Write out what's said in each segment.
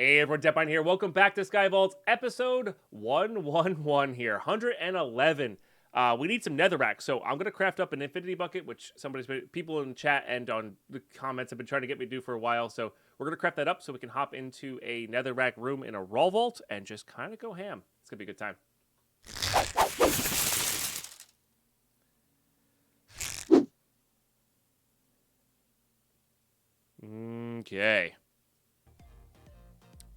Hey everyone, Deadpine here. Welcome back to Sky Vaults, episode 111 here, 111. We need some Netherrack, so I'm gonna craft up an infinity bucket, which people in chat and on the comments have been trying to get me to do for a while. So we're gonna craft that up so we can hop into a Netherrack room in a raw vault and just kind of go ham. It's gonna be a good time. Okay.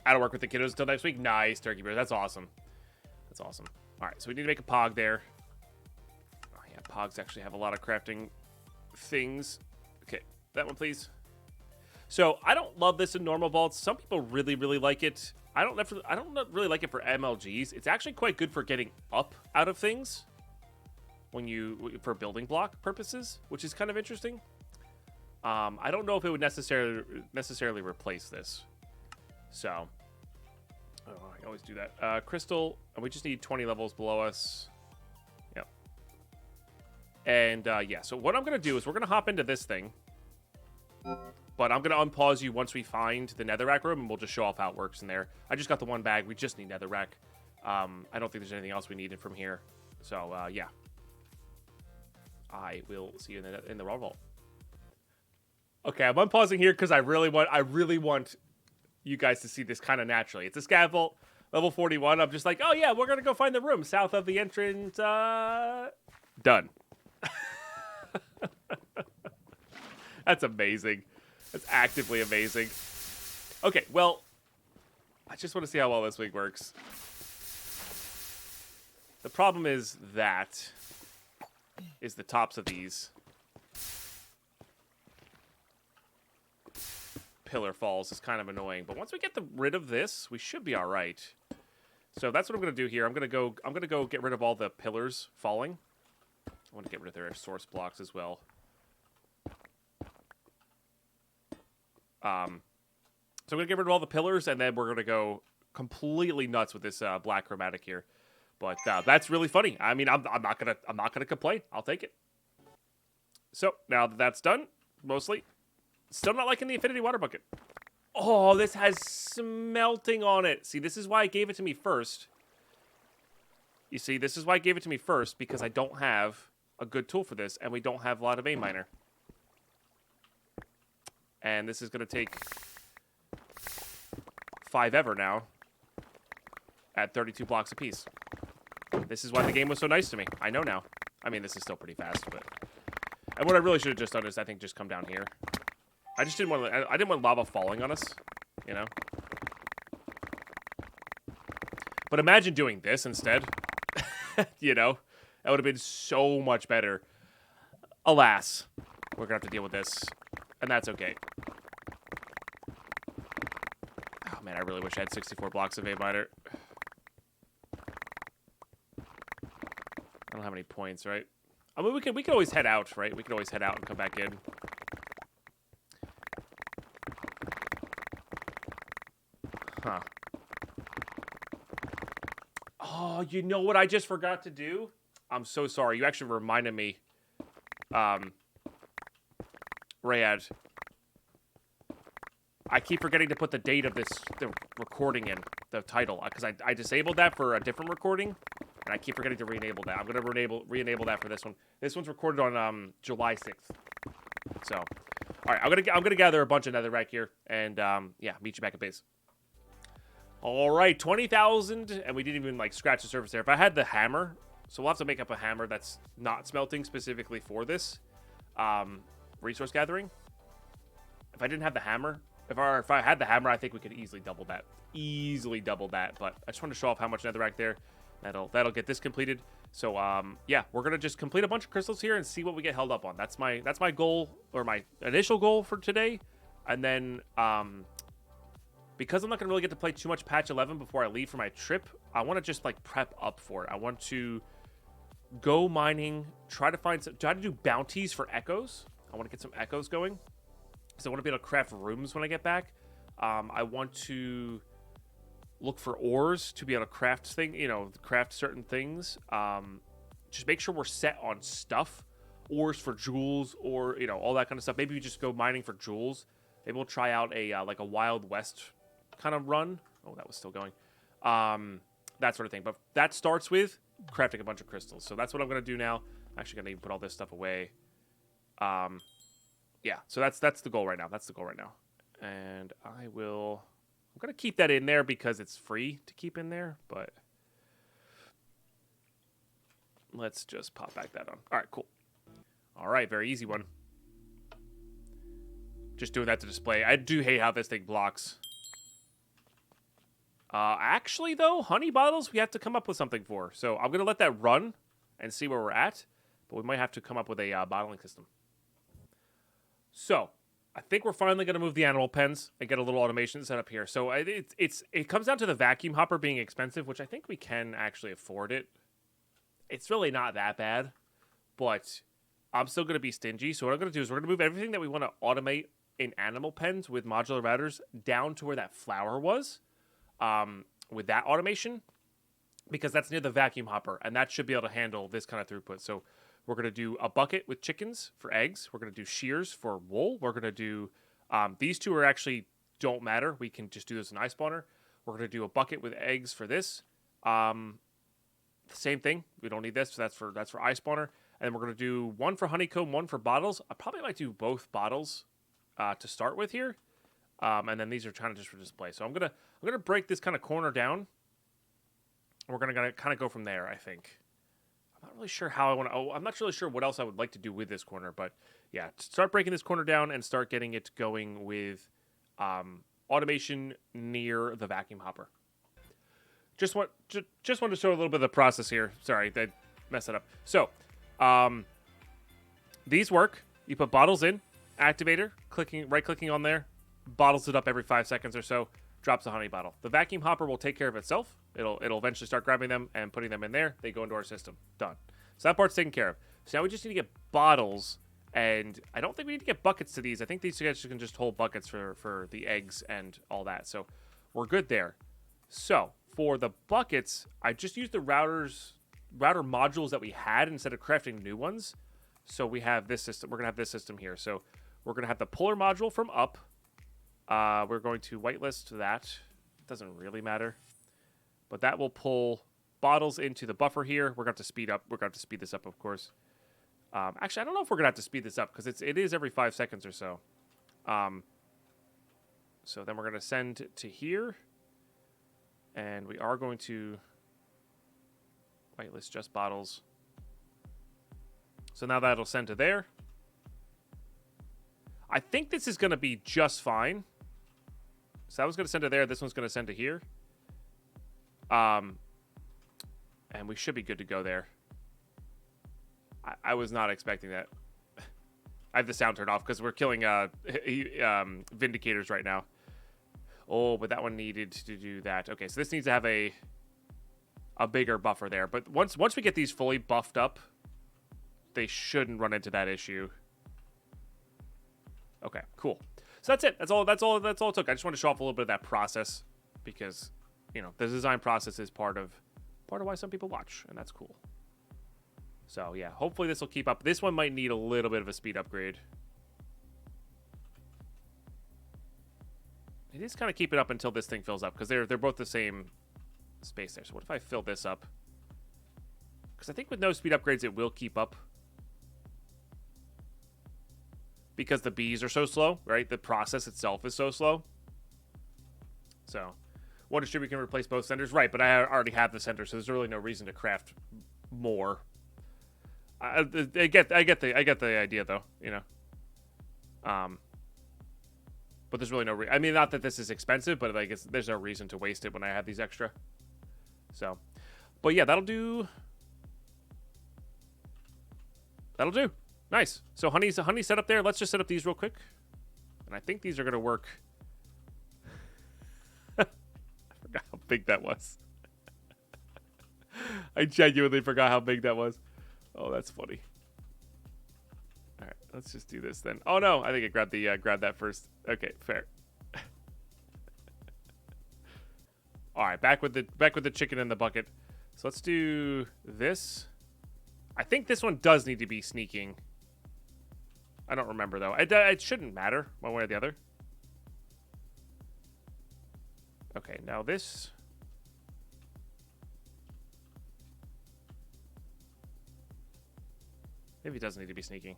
I don't work with the kiddos until next week. Nice, Turkey Bear. That's awesome. That's awesome. All right, so we need to make a pog there. Oh, yeah, pogs actually have a lot of crafting things. Okay, that one, please. So I don't love this in normal vaults. Some people really, really like it. I don't really like it for MLGs. It's actually quite good for getting up out of things for building block purposes, which is kind of interesting. I don't know if it would necessarily replace this. So, I always do that. Crystal, and we just need 20 levels below us. Yep. And, yeah, so what I'm going to do is we're going to hop into this thing. But I'm going to unpause you once we find the Netherrack room, and we'll just show off how it works in there. I just got the one bag. We just need Netherrack. I don't think there's anything else we needed from here. So, yeah. I will see you in the raw vault. Okay, I'm unpausing here because I really want you guys to see this kind of naturally. It's a scav vault, level 41. I'm just like, oh yeah, we're gonna go find the room south of the entrance. Done. That's amazing. That's actively amazing. Okay, well, I just want to see how well this wig works. The problem is the tops of these pillar falls is kind of annoying, but once we get rid of this, we should be all right. So that's what I'm going to do here. I'm going to go get rid of all the pillars falling. I want to get rid of their source blocks as well. So I'm going to get rid of all the pillars, and then we're going to go completely nuts with this black chromatic here. But that's really funny. I mean, I'm not gonna complain. I'll take it. So now that that's done, mostly. Still not liking the infinity water bucket. Oh, this has smelting on it. See, this is why I gave it to me first. You see, this is why I gave it to me first, because I don't have a good tool for this, and we don't have a lot of A miner. And this is going to take 5 ever now at 32 blocks apiece. This is why the game was so nice to me. I know now. I mean, this is still pretty fast, but... And what I really should have just done is, I think, just come down here. I just didn't want lava falling on us, you know? But imagine doing this instead. You know? That would have been so much better. Alas, we're gonna have to deal with this. And that's okay. Oh man, I really wish I had 64 blocks of A miner. I don't have any points, right? I mean, we can always head out, right? We can always head out and come back in. Huh. Oh, you know what I just forgot to do? I'm so sorry. You actually reminded me. Rayad. I keep forgetting to put the date of the recording in, the title, because I disabled that for a different recording, and I keep forgetting to re-enable that. I'm going to re-enable that for this one. This one's recorded on July 6th. So, all right, I'm gonna gather a bunch of Netherrack here, and yeah, meet you back at base. All right, 20,000, and we didn't even like scratch the surface there. If I had the hammer, so we'll have to make up a hammer that's not smelting specifically for this resource gathering. If I didn't have the hammer, if I had the hammer, I think we could easily double that. But I just want to show off how much Netherrack there. That'll get this completed. So yeah, we're gonna just complete a bunch of crystals here and see what we get held up on. That's my goal, or my initial goal for today. And then because I'm not going to really get to play too much patch 11 before I leave for my trip, I want to just like prep up for it. I want to go mining, try to do bounties for echoes. I want to get some echoes going, because I want to be able to craft rooms when I get back. I want to look for ores to be able to craft certain things. Just make sure we're set on stuff, ores for jewels, or all that kind of stuff. Maybe we just go mining for jewels. Maybe we'll try out a like a Wild West kind of run. Oh, that was still going. That sort of thing. But that starts with crafting a bunch of crystals. So that's what I'm going to do now. I'm actually going to even put all this stuff away. Yeah, so that's the goal right now. That's the goal right now. And I'm going to keep that in there because it's free to keep in there, but let's just pop back that on. All right, cool. All right, very easy one. Just doing that to display. I do hate how this thing blocks. Actually, though, honey bottles we have to come up with something for. So I'm going to let that run and see where we're at, but we might have to come up with a bottling system. So I think we're finally going to move the animal pens and get a little automation set up here. So it comes down to the vacuum hopper being expensive, which I think we can actually afford it. It's really not that bad, but I'm still going to be stingy. So what I'm going to do is we're going to move everything that we want to automate in animal pens with modular routers down to where that flower was with that automation, because that's near the vacuum hopper, and that should be able to handle this kind of throughput. So we're going to do a bucket with chickens for eggs. We're going to do shears for wool. We're going to do, these two are actually don't matter. We can just do this in iSpawner. We're going to do a bucket with eggs for this. Same thing. We don't need this. So that's for iSpawner. And then we're going to do one for honeycomb, one for bottles. I probably might do both bottles to start with here. And then these are kind of just for display. So I'm gonna break this kind of corner down. We're gonna kind of go from there, I think. I'm not really sure how I want to. Oh, I'm not really sure what else I would like to do with this corner, but yeah, start breaking this corner down and start getting it going with automation near the vacuum hopper. Just want to show a little bit of the process here. Sorry, that messed it up. So, these work. You put bottles in, activator, right clicking on there, bottles it up every 5 seconds or so, drops a honey bottle. The vacuum hopper will take care of itself. It'll eventually start grabbing them and putting them in there. They go into our system. Done. So that part's taken care of. So now we just need to get bottles, and I don't think we need to get buckets to these. I think these guys can just hold buckets for the eggs and all that. So we're good there. So for the buckets, I just used the router modules that we had instead of crafting new ones. So we have this system. We're going to have this system here. So we're going to have the puller module from up. We're going to whitelist that. It doesn't really matter. But that will pull bottles into the buffer here. We're going to have to speed up. We're going to have to speed this up, of course. Actually, I don't know if we're going to have to speed this up because it is every 5 seconds or so. So then we're going to send to here. And we are going to whitelist just bottles. So now that'll send to there. I think this is going to be just fine. So that was going to send to there. This one's going to send to here. And we should be good to go there. I was not expecting that. I have the sound turned off because we're killing Vindicators right now. Oh, but that one needed to do that. Okay, so this needs to have a bigger buffer there. But once we get these fully buffed up, they shouldn't run into that issue. Okay, cool. So that's it. That's all it took. I just want to show off a little bit of that process because, you know, the design process is part of why some people watch, and that's cool. So yeah, hopefully this will keep up. This one might need a little bit of a speed upgrade. It is kind of keep it up until this thing fills up because they're both the same space there. So what if I fill this up? Because I think with no speed upgrades, it will keep up. Because the bees are so slow, right? The process itself is so slow. So, one distributor can replace both senders, right? But I already have the sender, so there's really no reason to craft more. I get the idea, though. You know. But there's really no I mean, not that this is expensive, but like there's no reason to waste it when I have these extra. So, but yeah, that'll do. That'll do. Nice. So honey's set up there. Let's just set up these real quick. And I think these are going to work. I forgot how big that was. I genuinely forgot how big that was. Oh, that's funny. All right, let's just do this then. Oh no, I think I grabbed that first. Okay, fair. All right, back with the chicken in the bucket. So let's do this. I think this one does need to be sneaking. I don't remember, though. It shouldn't matter one way or the other. Okay, now this... Maybe it doesn't need to be sneaking.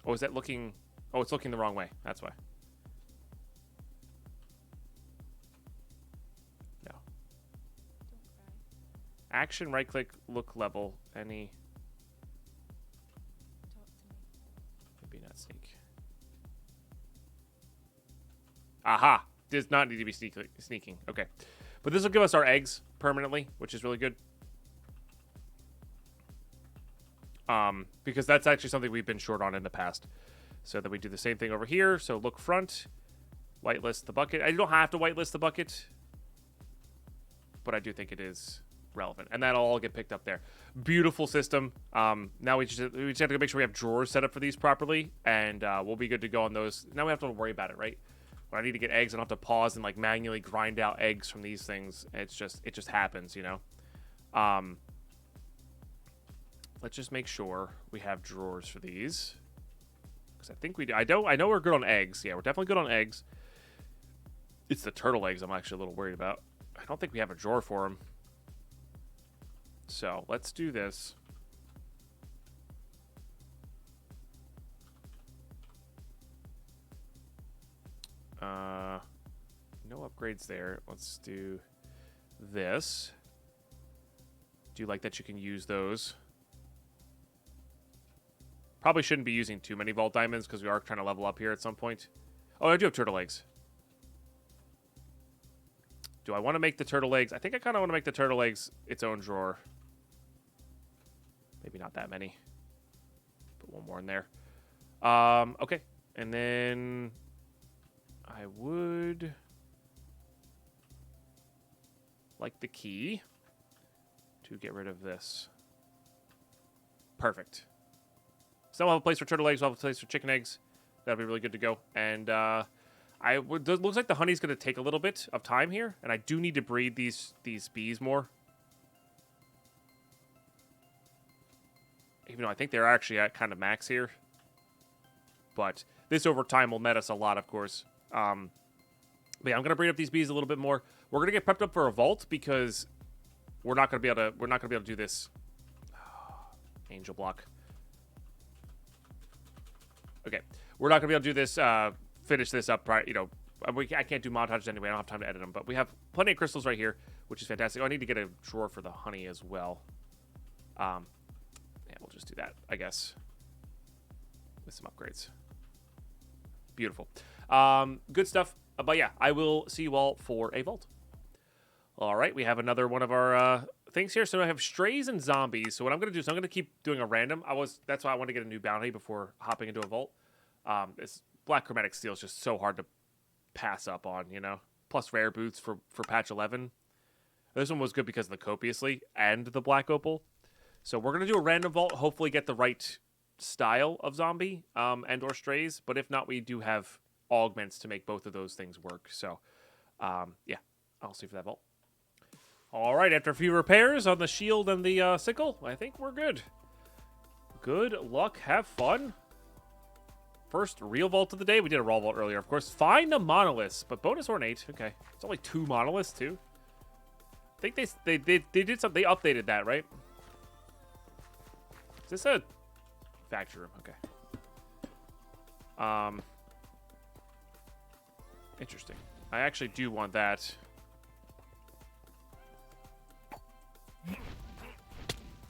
Oh, is that looking... Oh, it's looking the wrong way. That's why. No. Action, right-click, look level. Any... Maybe not sneak. Aha! Does not need to be sneaking. Okay. But this will give us our eggs permanently, which is really good. Because that's actually something we've been short on in the past. So that we do the same thing over here. So look front, whitelist the bucket. I don't have to whitelist the bucket, but I do think it is relevant. And that'll all get picked up there. Beautiful system. Now we just have to make sure we have drawers set up for these properly, and we'll be good to go on those. Now we have to worry about it, right? When I need to get eggs, I don't have to pause and like manually grind out eggs from these things. It just happens, you know. Let's just make sure we have drawers for these, because I think we do. I know we're good on eggs. Yeah, we're definitely good on eggs. It's the turtle eggs I'm actually a little worried about. I don't think we have a drawer for them. So let's do this. No upgrades there. Let's do this. Do you like that you can use those? Probably shouldn't be using too many vault diamonds because we are trying to level up here at some point. Oh, I do have turtle eggs. Do I want to make the turtle eggs? I think I kind of want to make the turtle eggs its own drawer. Maybe not that many. Put one more in there. Okay. And then I would like the key to get rid of this. Perfect. So we'll have a place for turtle eggs. We'll have a place for chicken eggs. That'll be really good to go. And it looks like the honey's going to take a little bit of time here, and I do need to breed these bees more. Even though I think they're actually at kind of max here. But this over time will net us a lot, of course. But yeah, I'm going to breed up these bees a little bit more. We're going to get prepped up for a vault because we're not going to be able to do this. Angel block. Okay, we're not going to be able to do this, finish this up, you know, I can't do montages anyway, I don't have time to edit them, but we have plenty of crystals right here, which is fantastic. Oh, I need to get a drawer for the honey as well. Yeah, we'll just do that, I guess, with some upgrades. Beautiful. Good stuff, but yeah, I will see you all for a vault. All right, we have another one of our things here. So I have strays and zombies. So what I'm going to do is I'm going to keep doing a random. That's why I want to get a new bounty before hopping into a vault. This black chromatic steel is just so hard to pass up on, you know. Plus rare boots for patch 11. This one was good because of the copiously and the black opal. So we're going to do a random vault. Hopefully get the right style of zombie and or strays. But if not, we do have augments to make both of those things work. So yeah, I'll see for that vault. All right, after a few repairs on the shield and the sickle, I think we're good. Good luck. Have fun. First real vault of the day. We did a raw vault earlier, of course. Find the monoliths, but bonus ornate. Okay, it's only 2 monoliths too. I think they did something. They updated that, right? Is this a factory room? Okay. Interesting. I actually do want that.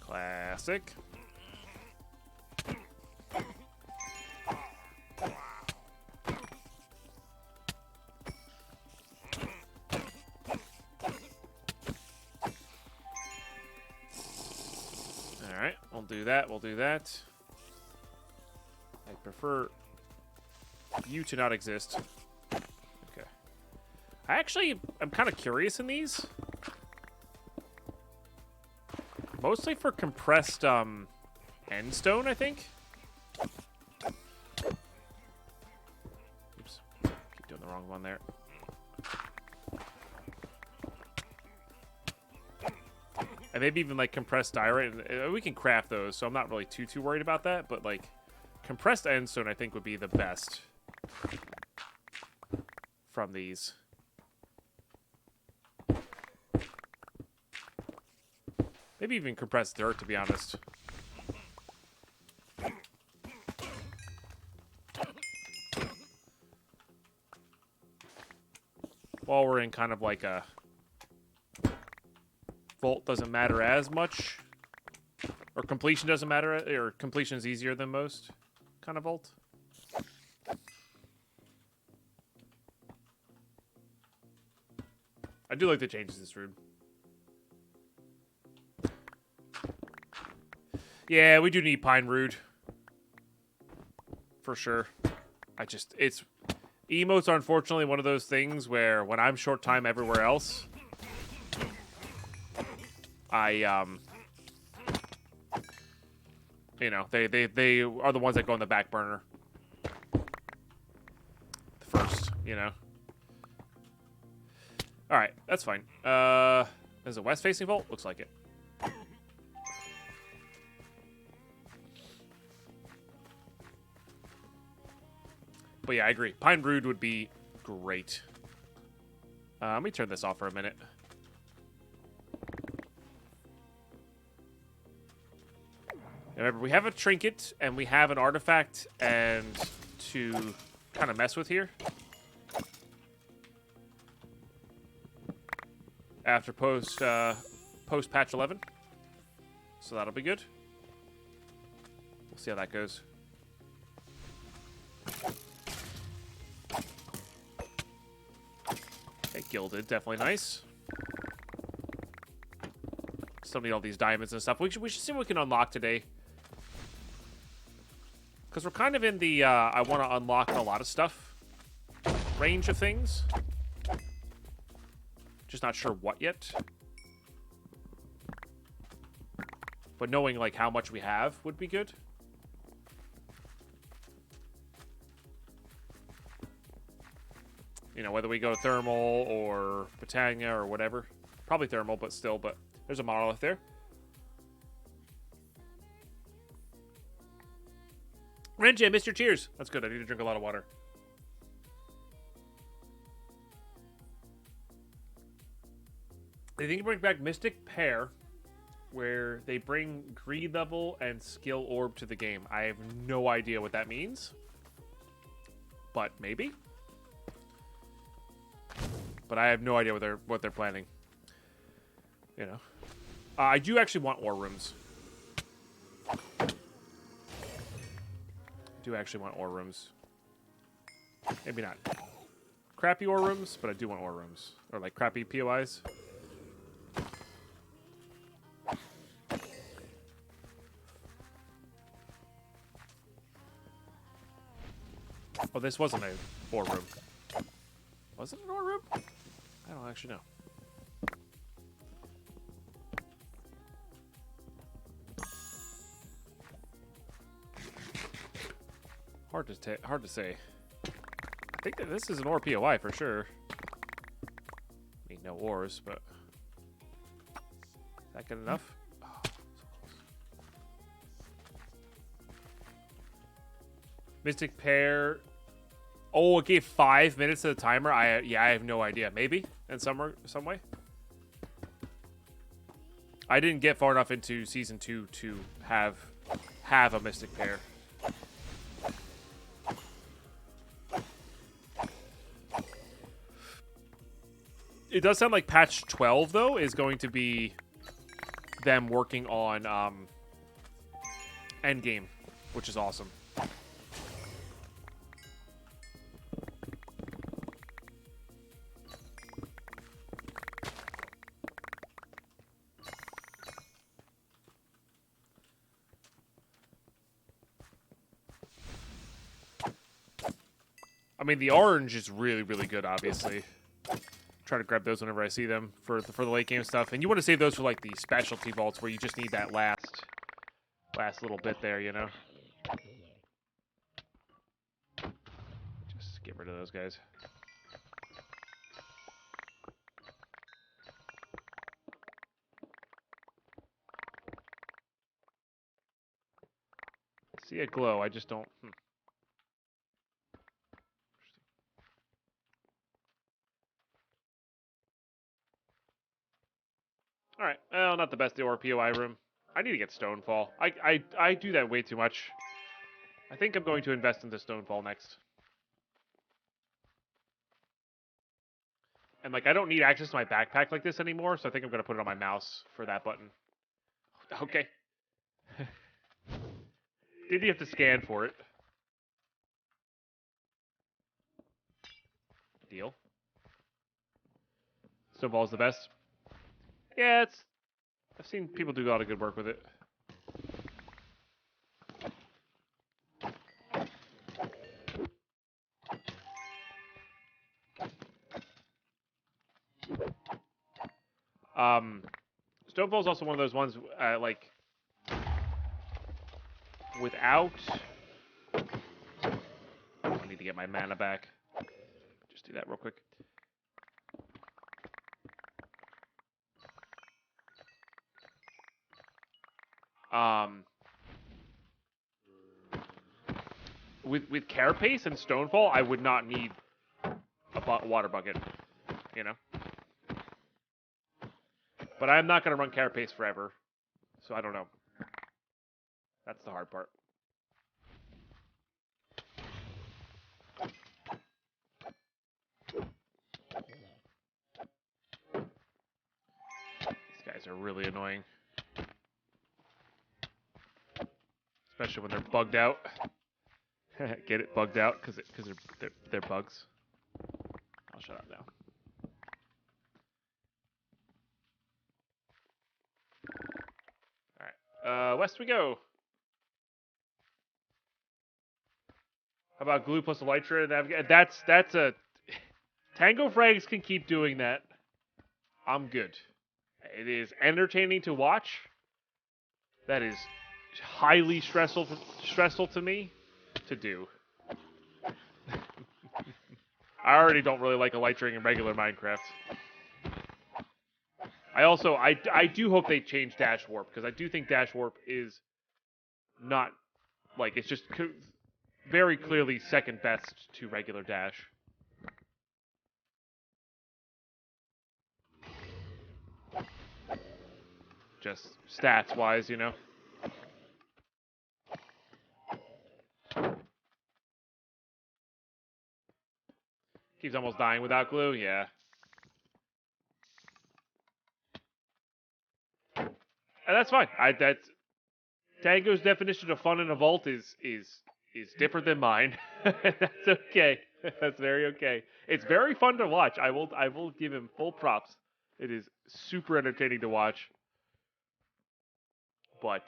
Classic. Alright, we'll do that. We'll do that. I prefer you to not exist. Okay. I'm kind of curious in these. Mostly for compressed endstone, I think. Oops. Keep doing the wrong one there. And maybe even like compressed diorite. We can craft those, so I'm not really too worried about that. But like compressed endstone, I think, would be the best from these. Maybe even compressed dirt, to be honest. While we're in kind of like a vault doesn't matter as much, or completion doesn't matter, or completion is easier than most kind of vault. I do like the changes to this room. Yeah, we do need pine root. For sure. It's... Emotes are unfortunately one of those things where when I'm short time everywhere else, you know, they are the ones that go on the back burner. First, you know. Alright, that's fine. Is it west-facing vault? Looks like it. But yeah, I agree. Pine Brood would be great. Let me turn this off for a minute. Remember, we have a trinket, and we have an artifact, and to kind of mess with here. After post patch 11. So that'll be good. We'll see how that goes. Okay, gilded, definitely nice. Still need all these diamonds and stuff. We should see what we can unlock today. Because we're kind of in the I want to unlock a lot of stuff range of things. Just not sure what yet. But knowing like how much we have would be good. You know, whether we go thermal or Britannia or whatever. Probably thermal, but still. But there's a monolith there. Renji, I missed your cheers. That's good. I need to drink a lot of water. They think to bring back Mystic Pair, where they bring greed level and skill orb to the game. I have no idea what that means. But maybe. But I have no idea what they're planning. You know, I do actually want ore rooms. Maybe not crappy ore rooms, but I do want ore rooms, or like crappy POIs. Oh, this wasn't a ore room. Was it an ore room? I don't actually know. Hard to say. I think that this is an ore POI for sure. I mean, no ores, but is that good enough? Oh, so close. Mystic Pair. Oh, it gave 5 minutes to the timer. I have no idea. Maybe in some way. I didn't get far enough into season 2 to have a Mystic Pair. It does sound like patch 12 though is going to be them working on endgame, which is awesome. I mean, the orange is really, really good, obviously. Try to grab those whenever I see them for the late game stuff. And you want to save those for, like, the specialty vaults where you just need that last little bit there, you know? Just get rid of those guys. Let's see a glow. I just don't. All right. Well, not the best or POI room. I need to get Stonefall. I do that way too much. I think I'm going to invest into Stonefall next. And like I don't need access to my backpack like this anymore, so I think I'm gonna put it on my mouse for that button. Okay. Did you have to scan for it? Deal. Stonefall's the best. Yeah, I've seen people do a lot of good work with it. Stonefall's also one of those ones like without. I need to get my mana back. Just do that real quick. With Carapace and Stonefall, I would not need a water bucket, you know. But I'm not gonna run Carapace forever, so I don't know. That's the hard part. These guys are really annoying, especially when they're bugged out. Get it, bugged out, because they're bugs. I'll shut up now. All right, west we go. How about glue plus elytra? That's a Tango Frags can keep doing that. I'm good. It is entertaining to watch. That is highly stressful to me to do. I already don't really like elytraing in regular Minecraft. I do hope they change Dash Warp, because I do think Dash Warp is not, like, it's just very clearly second best to regular Dash. Just stats-wise, you know. Keeps almost dying without glue, yeah. And that's fine. That's Tango's definition of fun in a vault is different than mine. That's okay. That's very okay. It's very fun to watch. I will give him full props. It is super entertaining to watch. But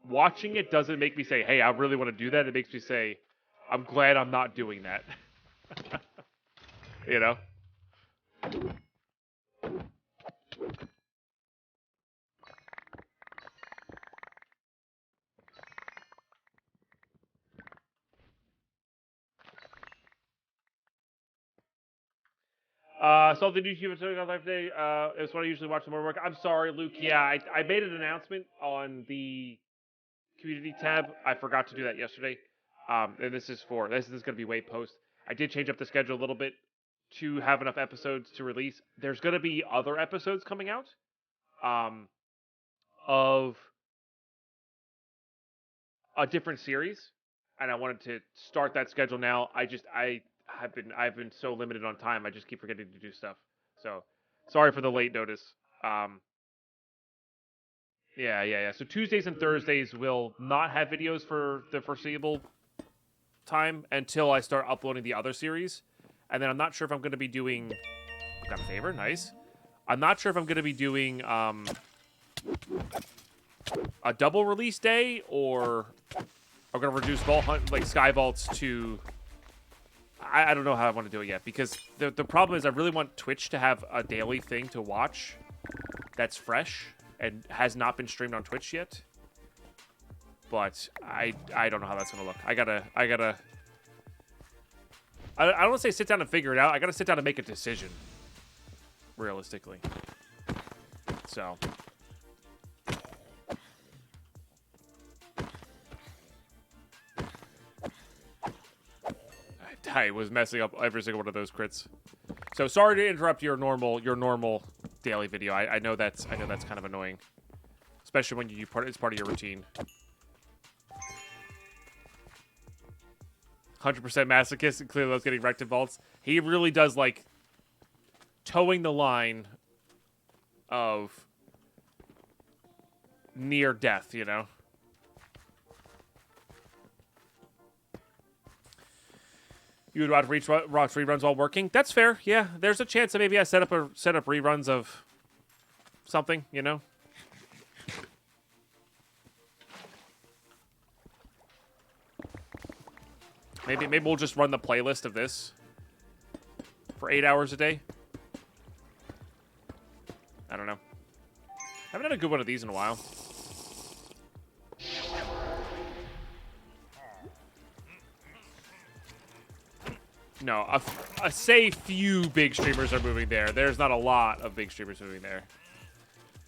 watching it doesn't make me say, "Hey, I really want to do that." It makes me say, "I'm glad I'm not doing that." You know? Saw the new YouTube on live today. It's what I usually watch the more work. I'm sorry, Luke. Yeah, I made an announcement on the community tab. I forgot to do that yesterday. And this is going to be way post. I did change up the schedule a little bit to have enough episodes to release. There's going to be other episodes coming out. Of a different series, and I wanted to start that schedule now. I've been so limited on time. I just keep forgetting to do stuff. So sorry for the late notice. Yeah. So Tuesdays and Thursdays will not have videos for the foreseeable time until I start uploading the other series. And then I'm not sure if I'm going to be doing... Got a favor, nice. I'm not sure if I'm going to be doing a double release day, or I'm going to reduce Vault Hunt, like Sky Vaults to... I don't know how I want to do it yet, because the problem is I really want Twitch to have a daily thing to watch that's fresh and has not been streamed on Twitch yet. But I don't know how that's going to look. I don't want to say sit down and figure it out. I got to sit down and make a decision, realistically. So... I was messing up every single one of those crits. So sorry to interrupt your normal daily video. I know that's kind of annoying, especially when it's part of your routine. 100% masochist, and clearly loves getting wrecked in vaults. He really does like towing the line of near death, you know. You would watch Rock's reruns while working. That's fair. Yeah, there's a chance that maybe I set up reruns of something, you know. Maybe we'll just run the playlist of this for 8 hours a day. I don't know. I haven't had a good one of these in a while. No, a say few big streamers are moving there. There's not a lot of big streamers moving there.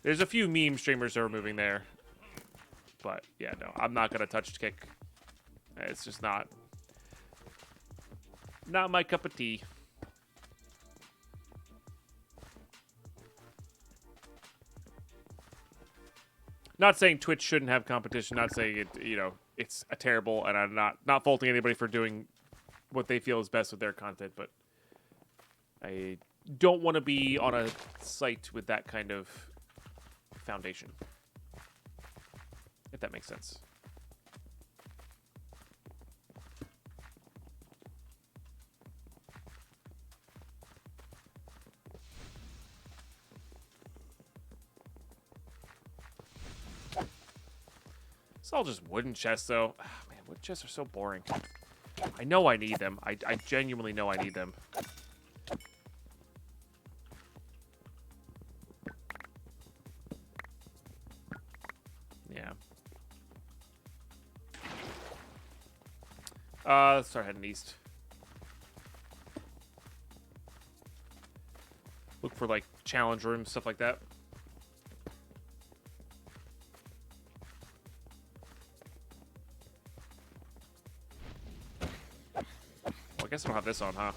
There's a few meme streamers that are moving there. But, yeah, no, I'm not going to touch kick. It's just not my cup of tea. Not saying Twitch shouldn't have competition. Not saying it, you know, it's a terrible, and I'm not faulting anybody for doing what they feel is best with their content, but I don't want to be on a site with that kind of foundation, if that makes sense. It's all just wooden chests, though. Oh, man, wooden chests are so boring. I know I need them. I genuinely know I need them. Yeah. Let's start heading east. Look for, like, challenge rooms, stuff like that. I guess I don't have this on, huh?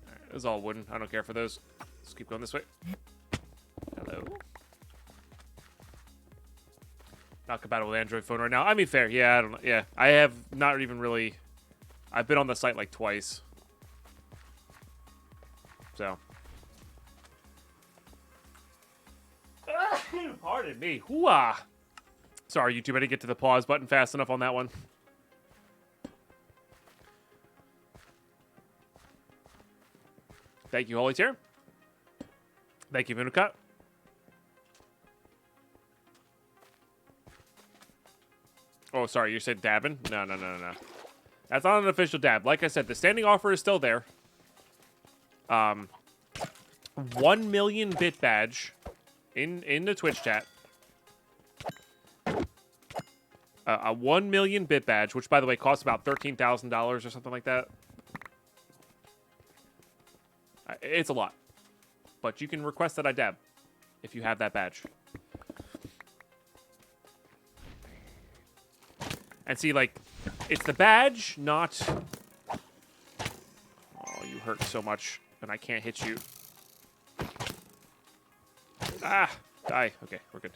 Alright, this is all wooden. I don't care for those. Let's keep going this way. Hello. Not compatible with Android phone right now. I mean, fair. Yeah, I don't know. Yeah, I have not even really. I've been on the site like twice. So. Pardon me. Hooah. Sorry, YouTube. I didn't get to the pause button fast enough on that one. Thank you, Holy Tear. Thank you, Vinukat. Oh, sorry, you said dabbing? No. That's not an official dab. Like I said, the standing offer is still there. 1 million bit badge in the Twitch chat. A 1 million bit badge, which, by the way, costs about $13,000 or something like that. It's a lot. But you can request that I dab if you have that badge. And see, like, it's the badge, not... Oh, you hurt so much, and I can't hit you. Ah, die. Okay, we're good.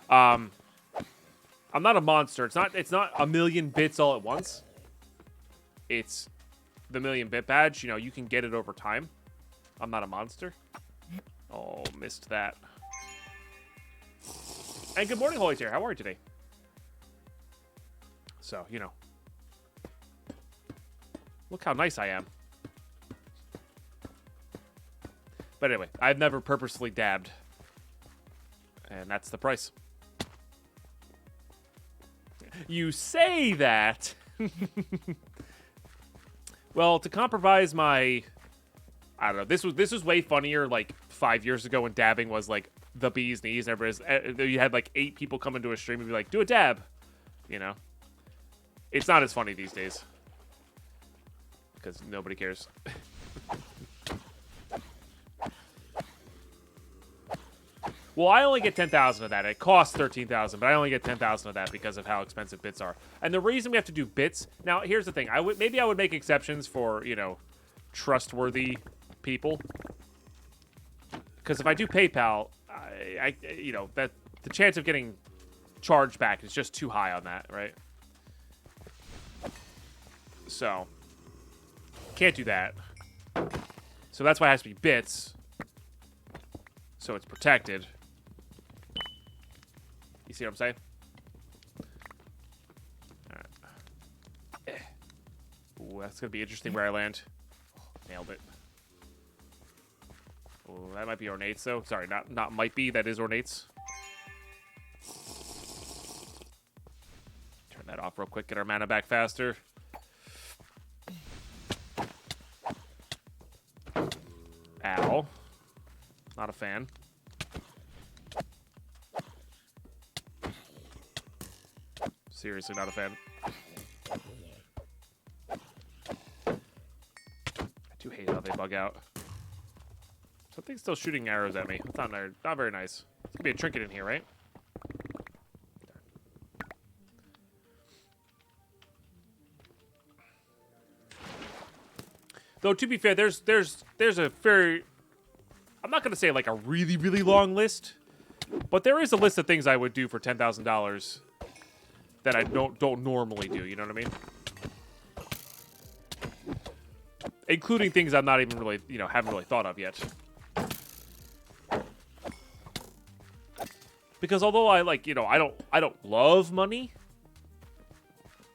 I'm not a monster. It's not a million bits all at once. It's the million bit badge. You know, you can get it over time. I'm not a monster. Oh, missed that. And good morning, Holy Tear. How are you today? So, you know. Look how nice I am. But anyway, I've never purposely dabbed. And that's the price. You say that. Well, to compromise my... I don't know. This was way funnier like 5 years ago when dabbing was like the bee's knees. You had like 8 people come into a stream and be like, do a dab. You know? It's not as funny these days. Because nobody cares. Well, I only get 10,000 of that. It costs 13,000, but I only get 10,000 of that because of how expensive bits are. And the reason we have to do bits... Now, here's the thing. Maybe I would make exceptions for, you know, trustworthy people. Because if I do PayPal, you know, that the chance of getting charged back is just too high on that, right? So, can't do that. So that's why it has to be bits. So it's protected. You see what I'm saying? Alright. Ooh, that's gonna be interesting where I land. Nailed it. Ooh, that might be ornates though. Sorry, not might be. That is ornates. Turn that off real quick. Get our mana back faster. Ow. Not a fan. Seriously, not a fan. I do hate how they bug out. Something's still shooting arrows at me. It's not very nice. There's gonna be a trinket in here, right? Though to be fair, there's a very... I'm not gonna say like a really, really long list, but there is a list of things I would do for $10,000 that I don't normally do. You know what I mean? Including things I'm not even really, you know, haven't really thought of yet. Because although I like, you know, I don't love money.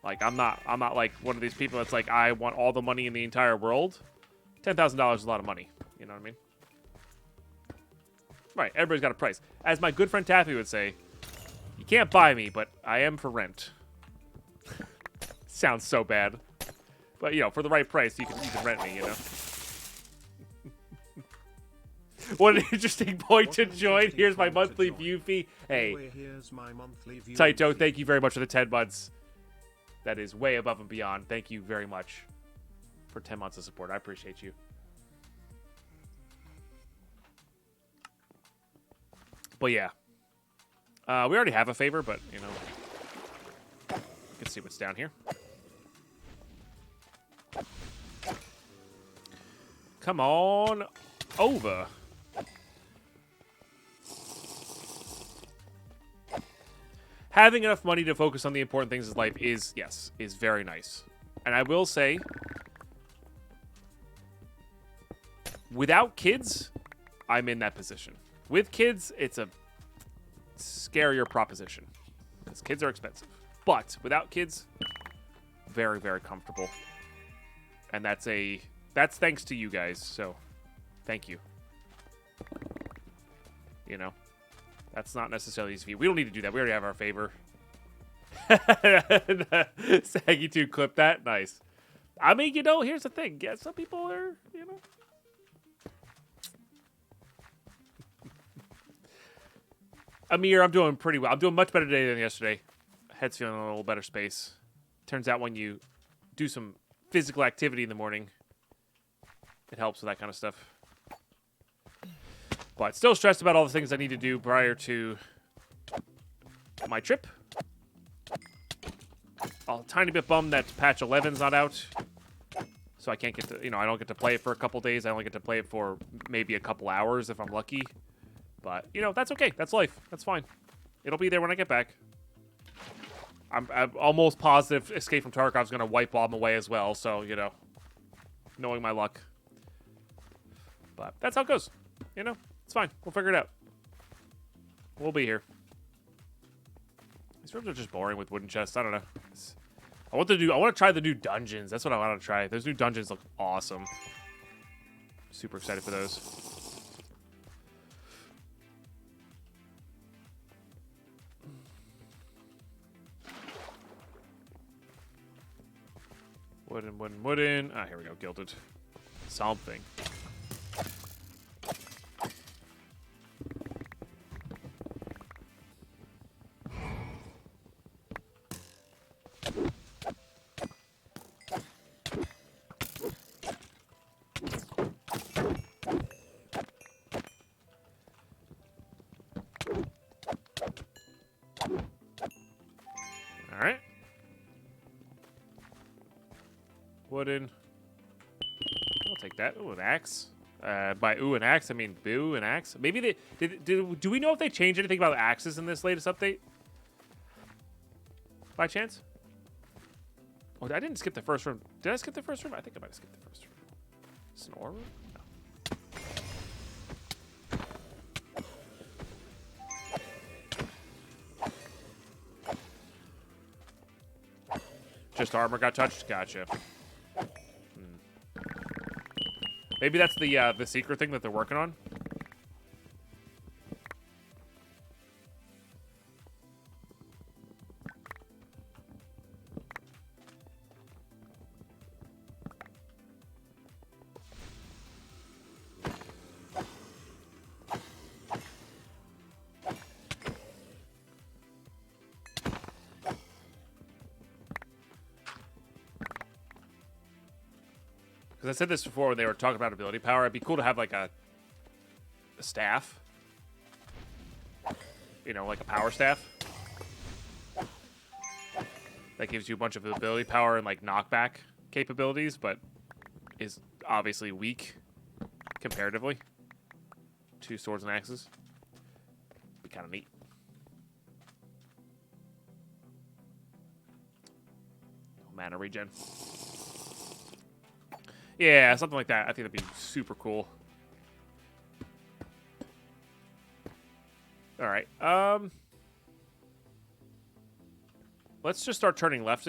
Like I'm not like one of these people that's like I want all the money in the entire world. $10,000 is a lot of money. You know what I mean? Right, everybody's got a price. As my good friend Taffy would say, you can't buy me, but I am for rent. Sounds so bad. But, you know, for the right price, you can rent me, you know? What an interesting point to join. Here's my monthly view fee. Hey, Taito, thank you very much for the 10 months. That is way above and beyond. Thank you very much for 10 months of support. I appreciate you. But yeah, we already have a favor, but you know, let's see what's down here. Come on over. Having enough money to focus on the important things in life is very nice. And I will say, without kids, I'm in that position. With kids, it's a scarier proposition because kids are expensive. But without kids, very, very comfortable. And that's thanks to you guys. So, thank you. You know, that's not necessarily easy. We don't need to do that. We already have our favor. Saggy 2 clip that. Nice. I mean, you know, here's the thing. Yeah, some people are, you know. Amir, I'm doing pretty well. I'm doing much better today than yesterday. Head's feeling in a little better space. Turns out when you do some physical activity in the morning, it helps with that kind of stuff. But still stressed about all the things I need to do prior to my trip. A tiny bit bummed that patch 11's not out. So I can't get to, you know, I don't get to play it for a couple days. I only get to play it for maybe a couple hours if I'm lucky. But, you know, that's okay. That's life. That's fine. It'll be there when I get back. I'm almost positive Escape from Tarkov's going to wipe bomb away as well. So, you know, knowing my luck. But that's how it goes. You know, it's fine. We'll figure it out. We'll be here. These rooms are just boring with wooden chests. I don't know. I want to try the new dungeons. That's what I want to try. Those new dungeons look awesome. Super excited for those. Wooden. Ah, here we go. Gilded. Something. Wooden. I'll take that. Ooh, an axe. By ooh, an axe, I mean boo, an axe. Maybe they... do we know if they changed anything about axes in this latest update? By chance? Oh, I didn't skip the first room. Did I skip the first room? I think I might have skipped the first room. Snore room? No. Just armor got touched? Gotcha. Maybe that's the secret thing that they're working on? Because I said this before when they were talking about ability power. It'd be cool to have like a staff. You know, like a power staff. That gives you a bunch of ability power and like knockback capabilities, but is obviously weak comparatively to swords and axes. Be kind of neat. Mana regen. Yeah, something like that. I think that'd be super cool. All right. Let's just start turning left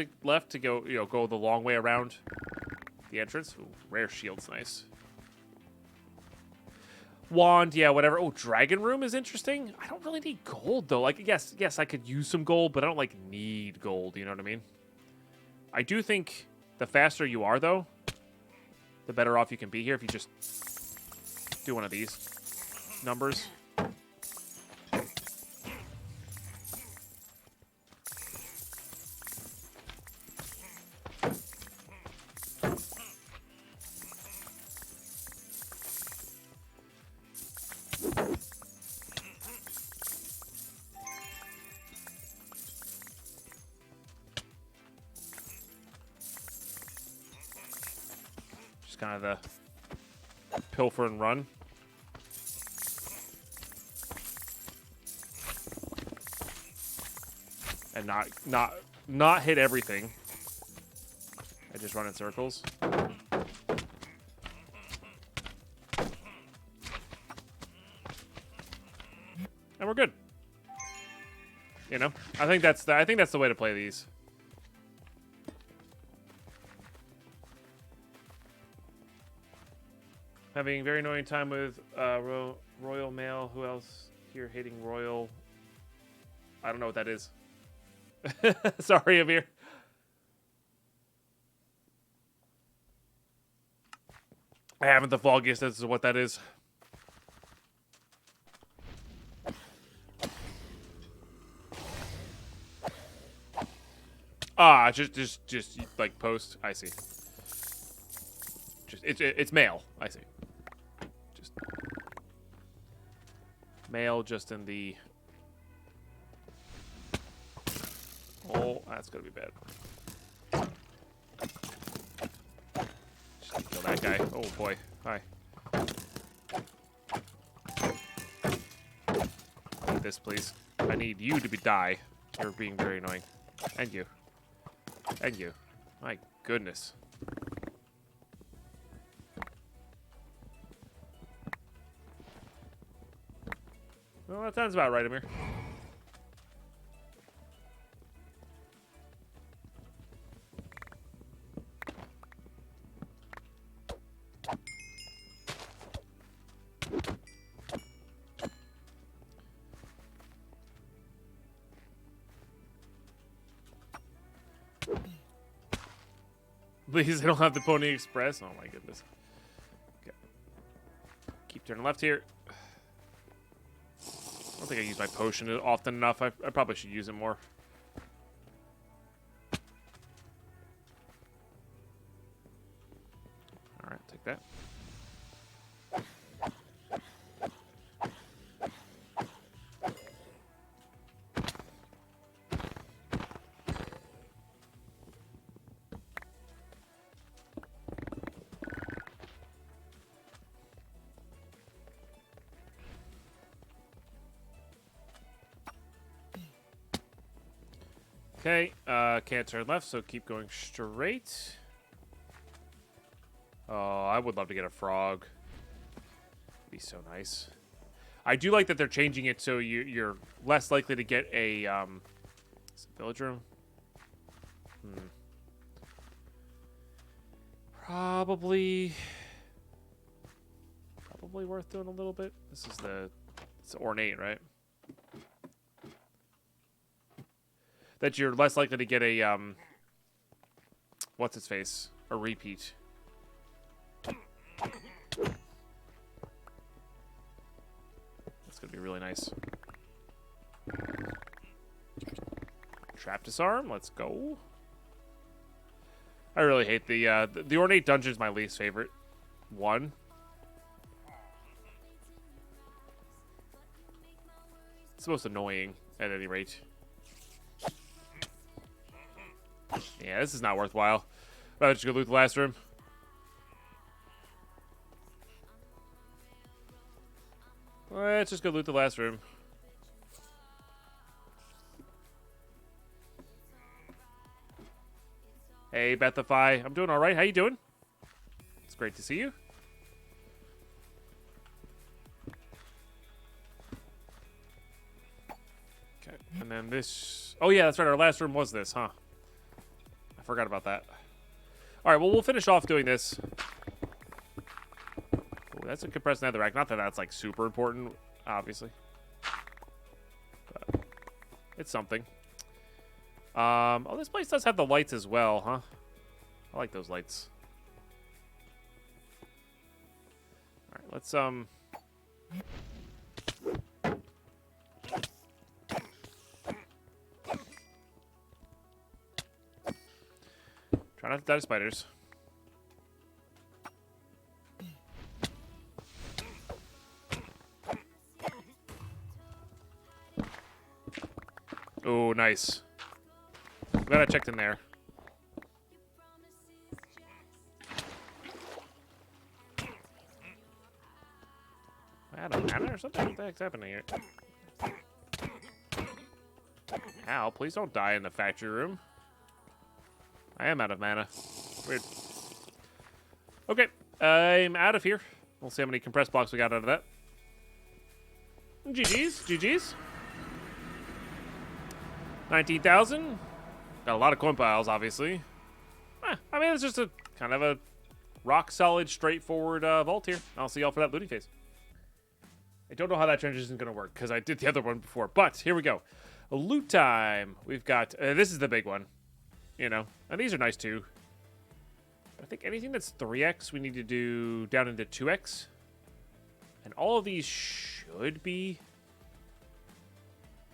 to go, go the long way around the entrance. Ooh, rare shield's nice. Wand, yeah, whatever. Oh, dragon room is interesting. I don't really need gold though. Like, yes, I could use some gold, but I don't like need gold. You know what I mean? I do think the faster you are though, the better off you can be here if you just do one of these numbers. Kind of the pilfer and run. And not hit everything. I just run in circles. And we're good. You know? I think that's the way to play these. Having very annoying time with Royal Mail. Who else here hating Royal? I don't know what that is. Sorry, Amir. I haven't the foggiest as to what that is. Ah, just like post. I see. Just it's mail. I see. Just mail, just in the. Oh, that's gonna be bad. Just kill that guy. Oh boy. Hi. I need this, please. I need you to die. You're being very annoying. And you. And you. My goodness. Well, that sounds about right, Amir. Please, I don't have the Pony Express. Oh my goodness. Okay. Keep turning left here. I don't think I use my potion often enough. I probably should use it more. Alright, take that. Okay, can't turn left, so keep going straight. Oh, I would love to get a frog. Be so nice. I do like that they're changing it so you're less likely to get a is it village room. Probably worth doing a little bit. This is it's ornate, right? That you're less likely to get a what's its face? A repeat. That's gonna be really nice. Trap disarm, let's go. I really hate the ornate dungeon is my least favorite one. It's the most annoying at any rate. Yeah, this is not worthwhile. Rather just go loot the last room. Let's just go loot the last room. Hey, Bethify. I'm doing all right. How you doing? It's great to see you. Okay, and then this... Oh, yeah, that's right. Our last room was this, huh? I forgot about that. All right, well, we'll finish off doing this. Ooh, that's a compressed netherrack. Not that that's, like, super important, obviously. But it's something. Oh, this place does have the lights as well, huh? I like those lights. All right, let's, try not to die to spiders. Oh, nice. Glad I checked in there. Out of mana or something? What the heck's happening here? Ow, please don't die in the factory room. I am out of mana. Weird. Okay, I'm out of here. We'll see how many compressed blocks we got out of that. GG's, GG's. 19,000. Got a lot of coin piles, obviously. I mean, it's just a kind of a rock-solid, straightforward vault here. I'll see y'all for that looting phase. I don't know how that transition is going to work, because I did the other one before. But, here we go. Loot time. We've got... this is the big one. You know. And these are nice, too. I think anything that's 3x, we need to do down into 2x. And all of these should be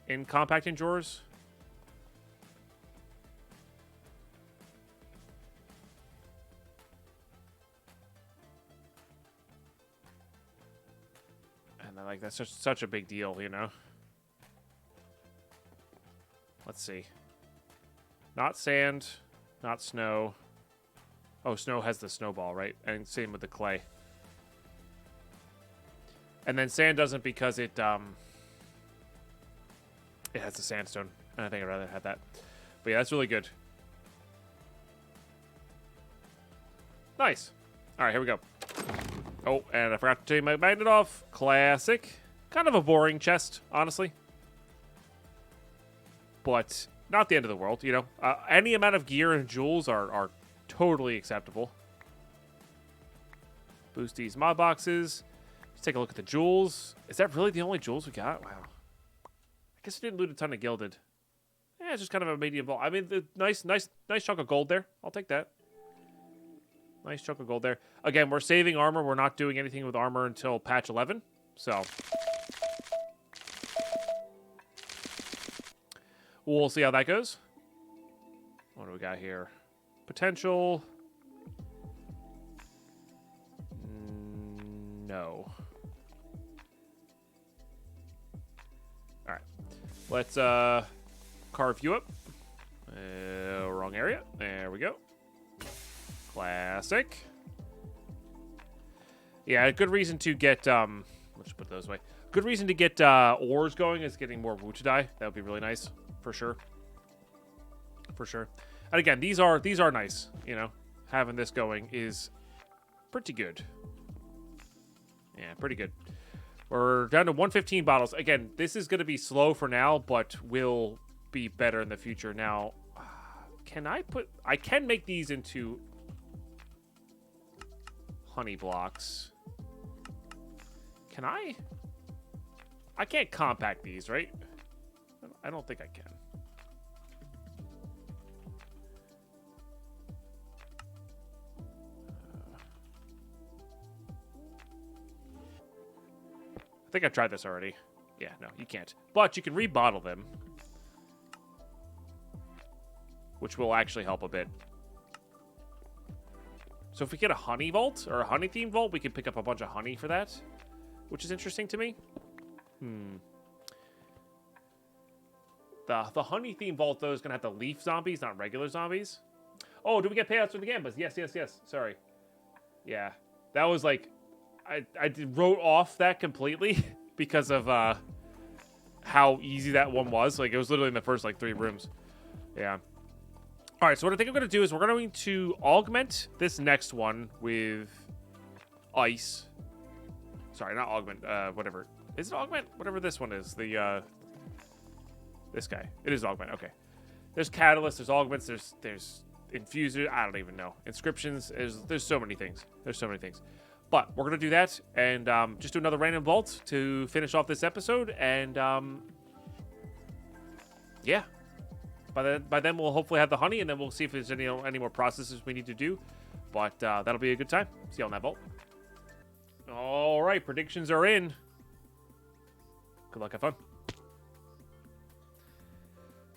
in compacting drawers. And like that's just such a big deal, you know. Let's see. Not sand, not snow. Oh, snow has the snowball, right? And same with the clay. And then sand doesn't because it has the sandstone. And I think I'd rather have that. But yeah, that's really good. Nice. All right, here we go. Oh, and I forgot to take my magnet off. Classic. Kind of a boring chest, honestly. But not the end of the world, you know. Any amount of gear and jewels are totally acceptable. Boost these mod boxes. Let's take a look at the jewels. Is that really the only jewels we got? Wow. I guess we didn't loot a ton of gilded. Yeah, it's just kind of a medium vault. I mean, the nice chunk of gold there. I'll take that. Nice chunk of gold there. Again, we're saving armor. We're not doing anything with armor until patch 11. So we'll see how that goes. What do we got here? Potential. No. All right. Let's carve you up. Wrong area. There we go. Classic. Yeah, a good reason to get let's put those away. Good reason to get ores going is getting more Wuchadai. That would be really nice for sure. for sure. And again, these are nice. You know, having this going is pretty good. Yeah, pretty good. We're down to 115 bottles. Again, this is going to be slow for now, but will be better in the future. Now, can I put... I can make these into honey blocks. Can I? I can't compact these, right? I don't think I can. I think I tried this already. Yeah, no, you can't. But you can rebottle them, which will actually help a bit. So if we get a honey vault or a honey themed vault, we can pick up a bunch of honey for that, which is interesting to me. The honey themed vault though is gonna have the leaf zombies, not regular zombies. Oh, do we get payouts for the gambas? Yes. Sorry. Yeah, that was like I wrote off that completely because of how easy that one was. Like, it was literally in the first, like, 3 rooms. Yeah. All right, so what I think I'm going to do is we're going to augment this next one with ice. Sorry, not augment, whatever. Is it augment? Whatever this one is. The, this guy. It is augment, okay. There's catalyst, there's augments, there's infuser, I don't even know. Inscriptions, there's so many things. There's so many things. But we're going to do that and just do another random vault to finish off this episode. And, yeah. By then, we'll hopefully have the honey, and then we'll see if there's any more processes we need to do. But that'll be a good time. See you on that vault. All right, predictions are in. Good luck, have fun.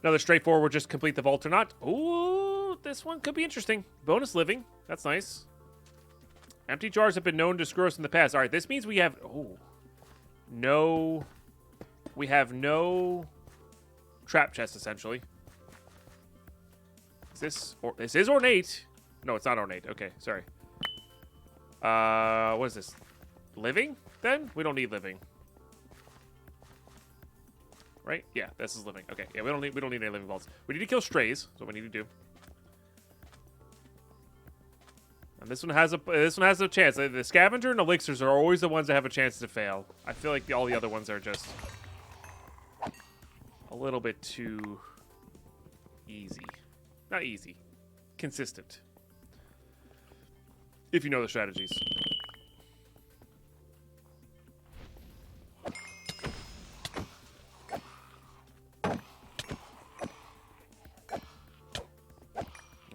Another straightforward, we'll just complete the vault or not. Ooh, this one could be interesting. Bonus living. That's nice. Empty jars have been known to screw us in the past. All right, this means we have... Oh. No... We have no trap chest, essentially. Is this... This is ornate. No, it's not ornate. Okay, sorry. What is this? Living, then? We don't need living. Right? Yeah, this is living. Okay, yeah, we don't need any living vaults. We need to kill strays. That's what we need to do. And this one has a chance. The scavenger and elixirs are always the ones that have a chance to fail. I feel like all the other ones are just a little bit too easy. Not easy. Consistent. If you know the strategies.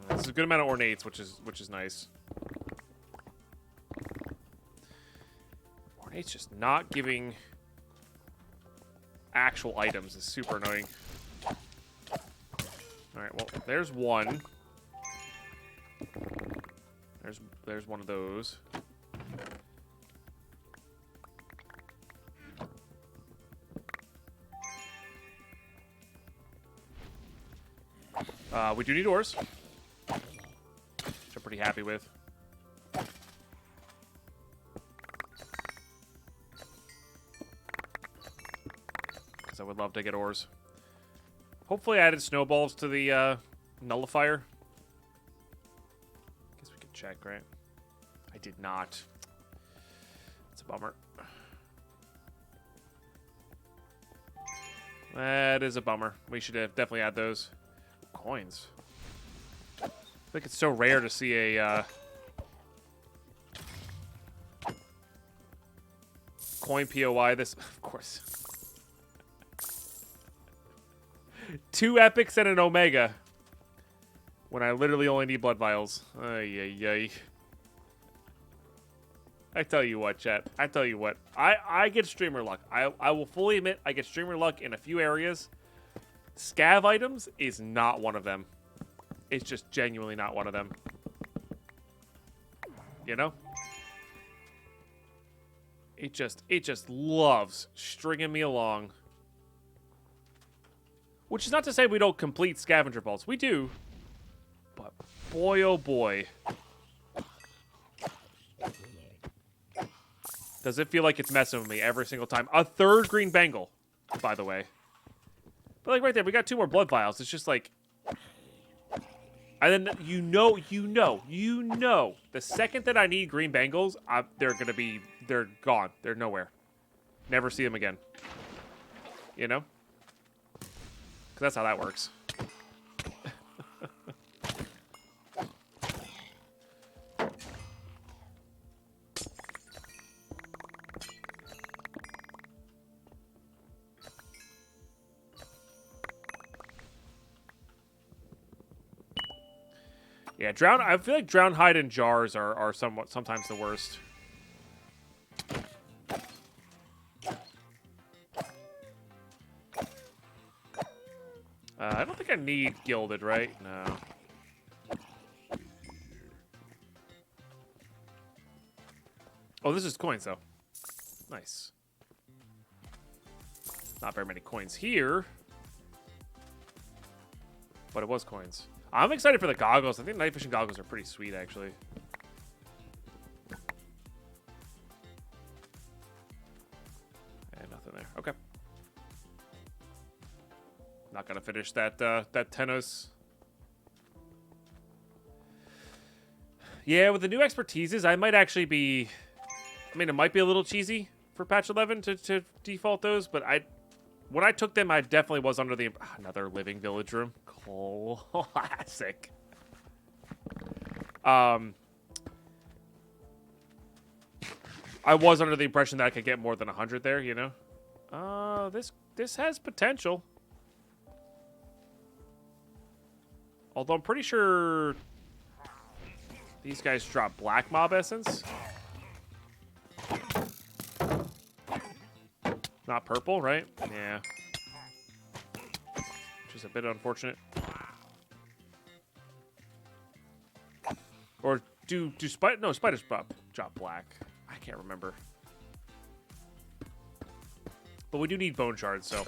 There's a good amount of ornates, which is nice. Ornate's just not giving actual items is super annoying. Alright, well, there's one. There's one of those. We do need ores, which I'm pretty happy with. Because I would love to get ores. Hopefully I added snowballs to the nullifier. Guess we could check, right? I did not. It's a bummer. That is a bummer. We should have definitely add those. Coins. I think it's so rare to see a coin POI. This, of course. 2 epics and an omega. When I literally only need blood vials. Ay, ay, ay. I tell you what, chat. I tell you what. I get streamer luck. I will fully admit I get streamer luck in a few areas. Scav items is not one of them. It's just genuinely not one of them. You know? It just loves stringing me along. Which is not to say we don't complete scavenger vaults. We do. But boy, oh boy. Does it feel like it's messing with me every single time? A 3rd green bangle, by the way. But like right there, we got 2 more blood vials. It's just like... And then the second that I need green bangles, they're gone. They're nowhere. Never see them again. You know? Because that's how that works. Yeah, I feel like drowned hide in jars are sometimes the worst. I don't think I need gilded, right? No. Oh, this is coins, though. Nice. Not very many coins here. But it was coins. I'm excited for the goggles. I think night fishing goggles are pretty sweet, actually. And nothing there. Okay. Not gonna finish that Tenos. Yeah, with the new expertises, I might actually be... I mean, it might be a little cheesy for patch 11 to default those, but when I took them, I definitely was under the... Another living village room. Classic. I was under the impression that I could get more than 100 there, you know? This has potential. Although I'm pretty sure these guys drop black mob essence. Not purple, right? Yeah. Which is a bit unfortunate. Or spiders drop black. I can't remember. But we do need bone shards, so.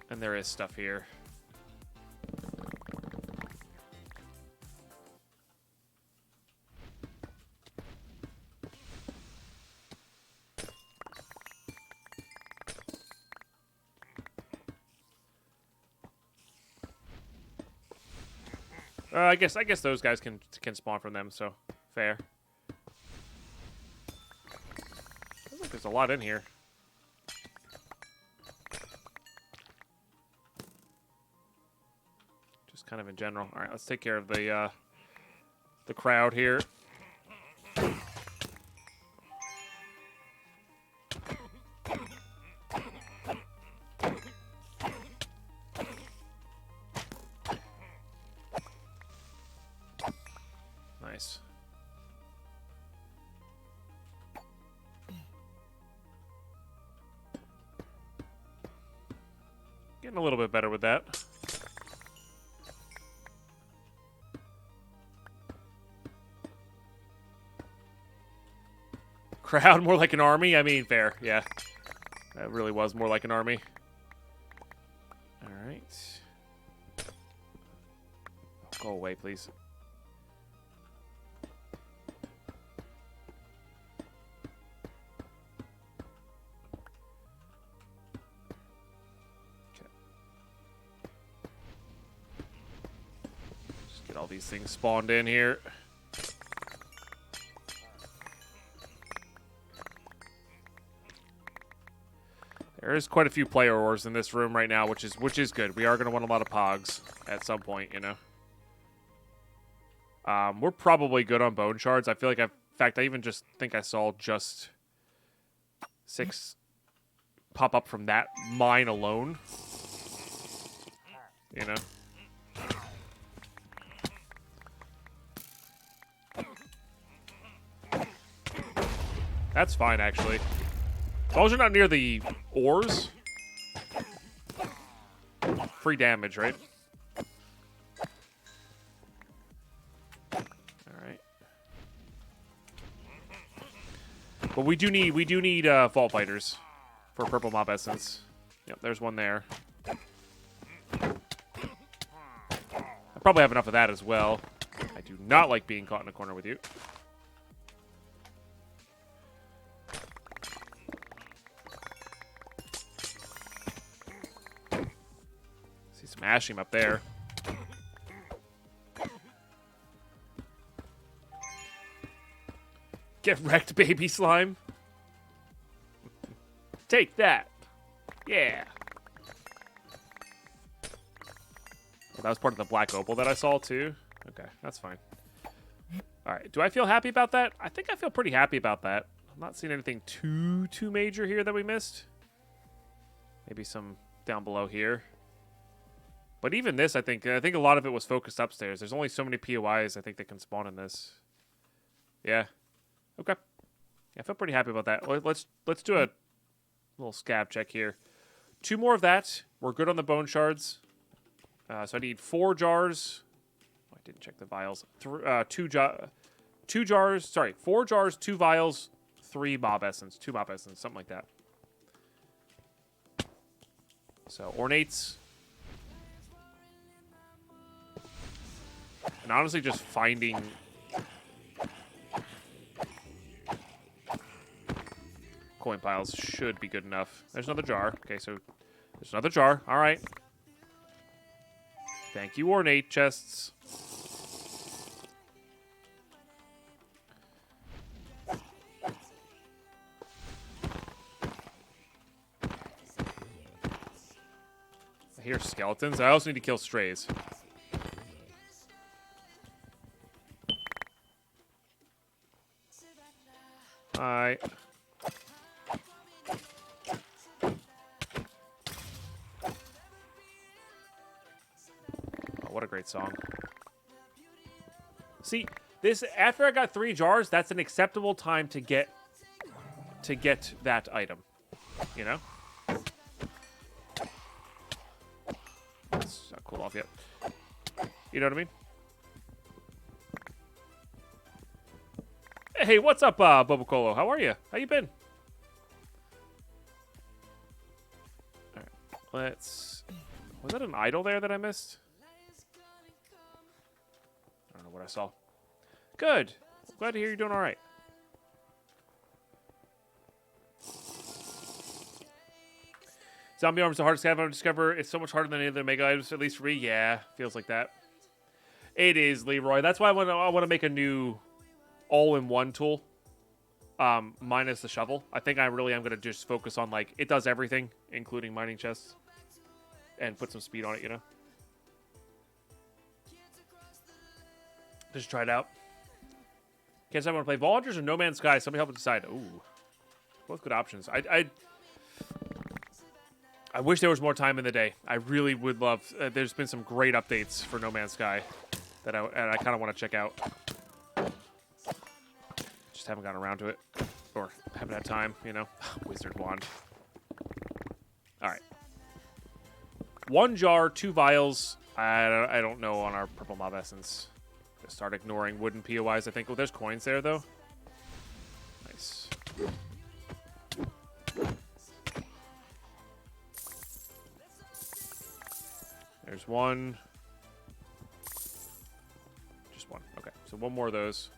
And there is stuff here. I guess those guys can spawn from them, so fair. Looks like there's a lot in here. Just kind of in general. All right, let's take care of the crowd here. Nice. Getting a little bit better with that. Crowd more like an army? I mean, fair, yeah. That really was more like an army. Alright. Go away, please. All these things spawned in here. There is quite a few player ores in this room right now, which is good. We are going to want a lot of pogs at some point, you know. We're probably good on bone shards. I feel like in fact, I even just think I saw just 6 pop up from that mine alone. You know. That's fine, actually. As long as you're not near the ores. Free damage, right? Alright. But we do need vault fighters for purple mob essence. Yep, there's one there. I probably have enough of that as well. I do not like being caught in a corner with you. smash him up there. Get wrecked, baby slime. Take that. Yeah. Well, that was part of the black opal that I saw, too. Okay, that's fine. All right, do I feel happy about that? I think I feel pretty happy about that. I'm not seeing anything too major here that we missed. Maybe some down below here. But even this, I think a lot of it was focused upstairs. There's only so many POIs I think that can spawn in this. Yeah. Okay. Yeah, I feel pretty happy about that. Let's do a little scab check here. 2 more of that. We're good on the bone shards. So I need 4 jars. Oh, I didn't check the vials. 2 jars. Sorry, 4 jars, 2 vials, 3 mob essence, 2 mob essence, something like that. So ornates. And honestly, just finding coin piles should be good enough. There's another jar. Okay, so there's another jar. All right. Thank you, ornate chests. I hear skeletons. I also need to kill strays. Hi. What a great song. See, this after I got 3 jars, that's an acceptable time to get that item. You know? It's not cooled off yet. You know what I mean? Hey, what's up, Bobo Colo? How are you? How you been? All right, let's... Was that an idol there that I missed? I don't know what I saw. Good. Glad to hear you're doing all right. Zombie armor is the hardest scavenger to discover. It's so much harder than any other mega items, at least for me. Yeah, feels like that. It is, Leroy. That's why I want to make a new all-in-one tool, minus the shovel. I think I really am going to just focus on, like, it does everything, including mining chests, and put some speed on it, you know? Just try it out. Can't decide want to play VaultHunters or No Man's Sky. Somebody help us decide. Ooh. Both good options. I wish there was more time in the day. I really would love... there's been some great updates for No Man's Sky that I kind of want to check out. Just haven't gotten around to it. Or haven't had time, you know? Wizard wand. Alright. 1 jar, 2 vials. I don't know on our purple mob essence. Just start ignoring wooden POIs, I think. Oh, there's coins there, though. Nice. There's 1. Just 1. Okay, so 1 more of those.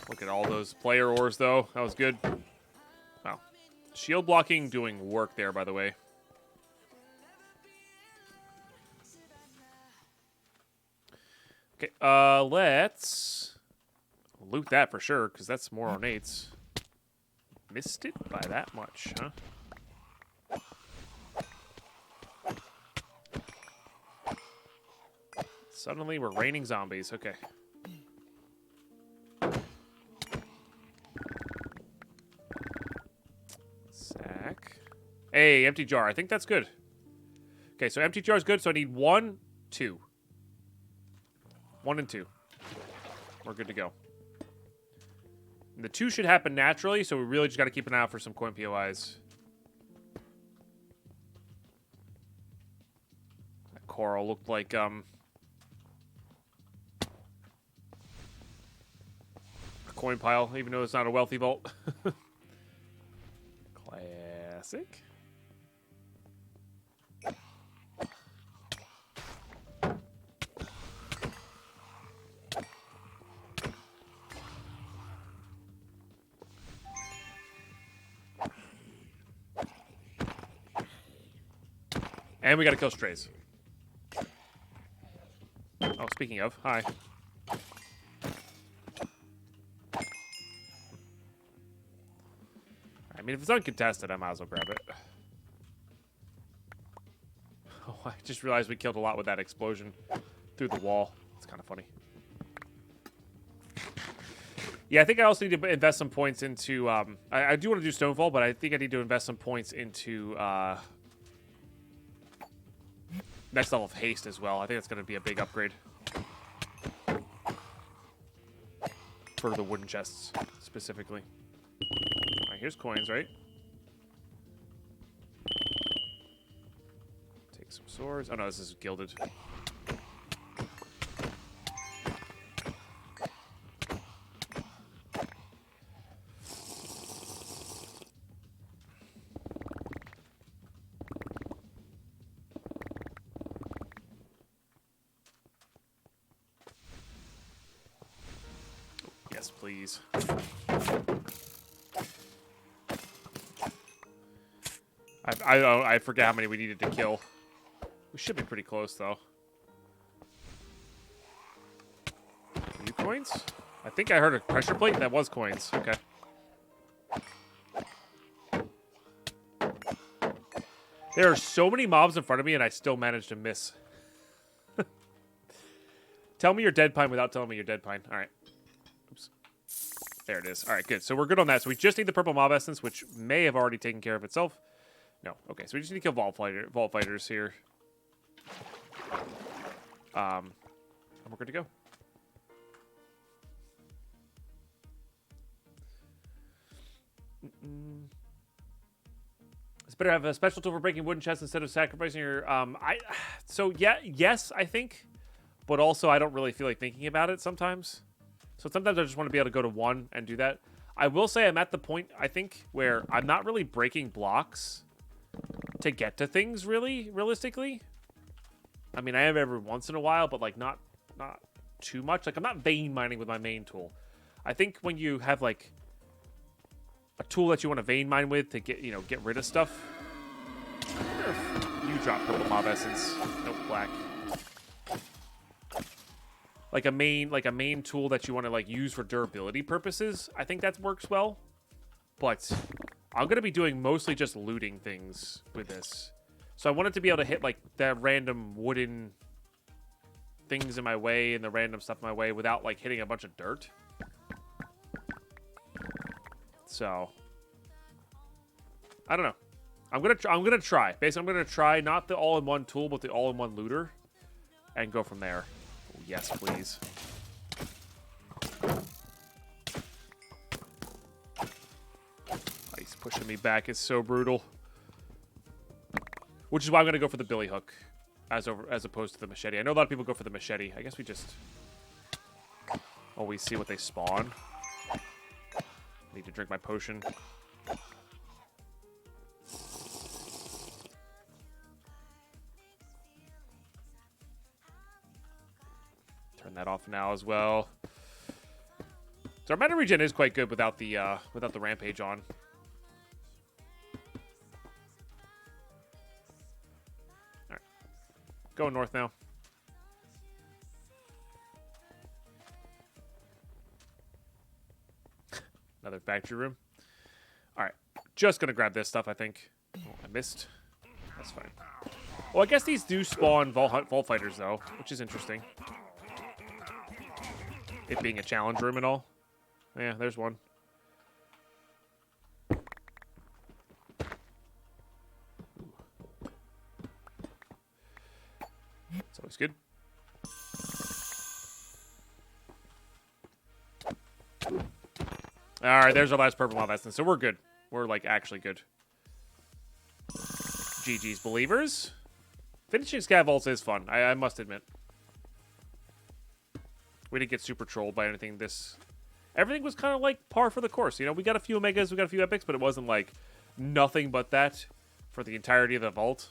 Look at all those player ores, though. That was good. Wow. Shield blocking doing work there, by the way. Okay, let's loot that for sure, because that's more ornates. Missed it by that much, huh? Suddenly we're raining zombies. Okay. Sack. Hey, empty jar. I think that's good. Okay, so empty jar is good, so I need 1, 2. 1 and 2. We're good to go. And the 2 should happen naturally, so we really just got to keep an eye out for some coin POIs. That coral looked like, a coin pile, even though it's not a wealthy vault. Classic. And we got to kill strays. Oh, speaking of, hi. I mean, if it's uncontested, I might as well grab it. Oh, I just realized we killed a lot with that explosion through the wall. It's kind of funny. Yeah, I think I also need to invest some points into... I do want to do Stonefall, but I think I need to invest some points into next level of haste as well. I think that's going to be a big upgrade. For the wooden chests, specifically. All right, here's coins, right? Take some swords. Oh, no, this is gilded. Yes, please. I forget how many we needed to kill. We should be pretty close, though. Are you coins? I think I heard a pressure plate. That was coins. Okay. There are so many mobs in front of me, and I still managed to miss. Tell me you're Deadpine without telling me you're Deadpine. All right. Oops. There it is. All right, good. So we're good on that. So we just need the purple mob essence, which may have already taken care of itself. No. Okay, so we just need to kill vault fighters here. And we're good to go. It's better to have a special tool for breaking wooden chests instead of sacrificing your... So, yeah, yes, I think. But also, I don't really feel like thinking about it sometimes. So sometimes I just want to be able to go to 1 and do that. I will say I'm at the point, I think, where I'm not really breaking blocks to get to things, realistically. I mean, I have every once in a while, but, like, not too much. Like, I'm not vein mining with my main tool. I think when you have, like, a tool that you want to vein mine with to get, get rid of stuff. I wonder if you drop purple mob essence. Nope, black. Like a main tool that you want to, like, use for durability purposes. I think that works well. But I'm going to be doing mostly just looting things with this. So I wanted to be able to hit, like, the random wooden things in my way and the random stuff in my way without, like, hitting a bunch of dirt. So I don't know. I'm gonna try. Basically, I'm gonna try not the all-in-one tool, but the all-in-one looter, and go from there. Oh, yes, please. Ice pushing me back is so brutal. Which is why I'm gonna go for the billy hook, as opposed to the machete. I know a lot of people go for the machete. I guess we just always see what they spawn. I need to drink my potion. Turn that off now as well. So our mana regen is quite good without the rampage on. All right, going north now. Another factory room. All right, just gonna grab this stuff. I think. Oh, I missed. That's fine. Well, I guess these do spawn vault fighters though, which is interesting. It being a challenge room and all. Yeah, there's one. It's always good. All right, there's our last purple mob essence. So we're good. We're, like, actually good. GG's, believers. Finishing scav vaults is fun, I must admit. We didn't get super trolled by anything. Everything was kind of like par for the course. You know, we got a few omegas, we got a few epics, but it wasn't like nothing but that for the entirety of the vault.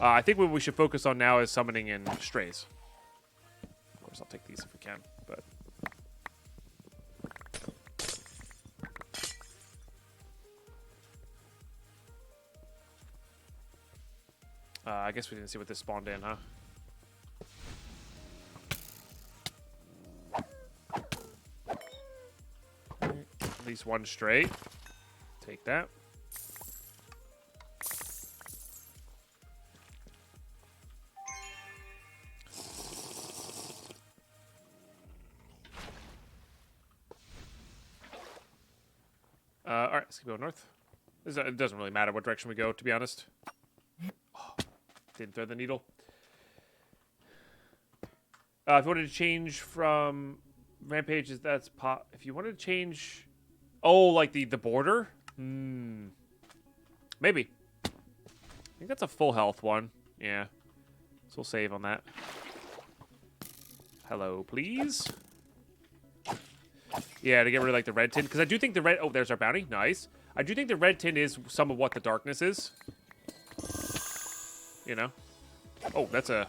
I think what we should focus on now is summoning in strays. Of course, I'll take these if we can, but... I guess we didn't see what this spawned in, huh? At least one straight. Take that. All right, let's keep going north. It doesn't really matter what direction we go, to be honest. Oh, didn't thread the needle. If you wanted to change from rampages, that's pop. If you wanted to change, oh, like the border, maybe. I think that's a full health one. Yeah, so we'll save on that. Hello, please. Yeah, to get rid of like the red tint, because I do think the red. Oh, there's our bounty. Nice. I do think the red tint is some of what the darkness is. You know. Oh, that's a.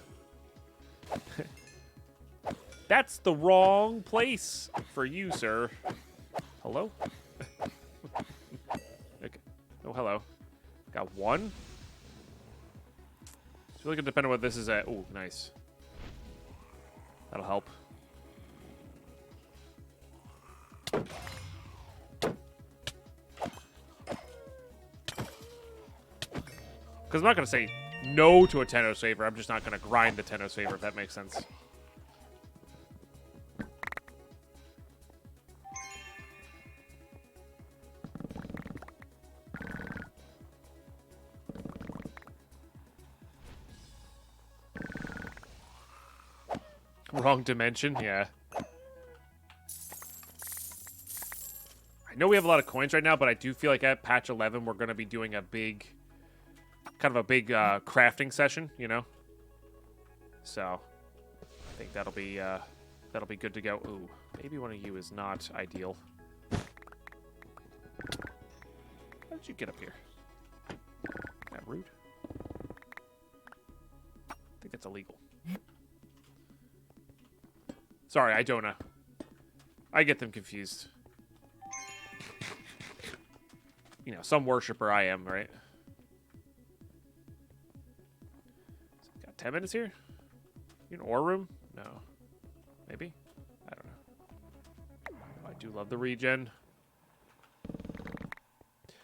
That's the wrong place for you, sir. Hello. Okay. Oh, hello. Got one. It's really gonna depend on what this is at. Oh, nice. That'll help. Because I'm not going to say no to a Tenno saver. I'm just not going to grind the Tenno saver, if that makes sense. Wrong dimension, yeah. I know we have a lot of coins right now, but I do feel like at patch 11 we're going to be doing a big... kind of a big crafting session, you know. So I think that'll be good to go. Ooh, maybe one of you is not ideal. How did you get up here? That rude. I think it's illegal. Sorry, I don't know. I get them confused. You know, some worshiper I am, right? 10 minutes here? You an ore room? No. Maybe? I don't know. I do love the regen.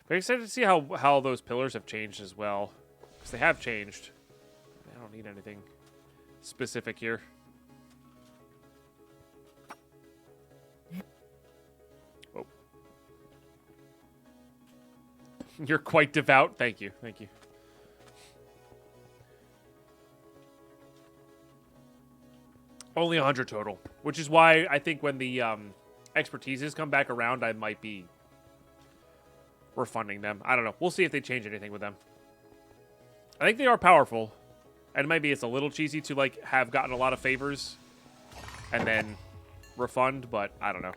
But excited to see how those pillars have changed as well. Because they have changed. I don't need anything specific here. Whoa. You're quite devout. Thank you. Thank you. Only 100 total, which is why I think when the expertises come back around, I might be refunding them. I don't know. We'll see if they change anything with them. I think they are powerful, and maybe it's a little cheesy to like have gotten a lot of favors and then refund, but I don't know.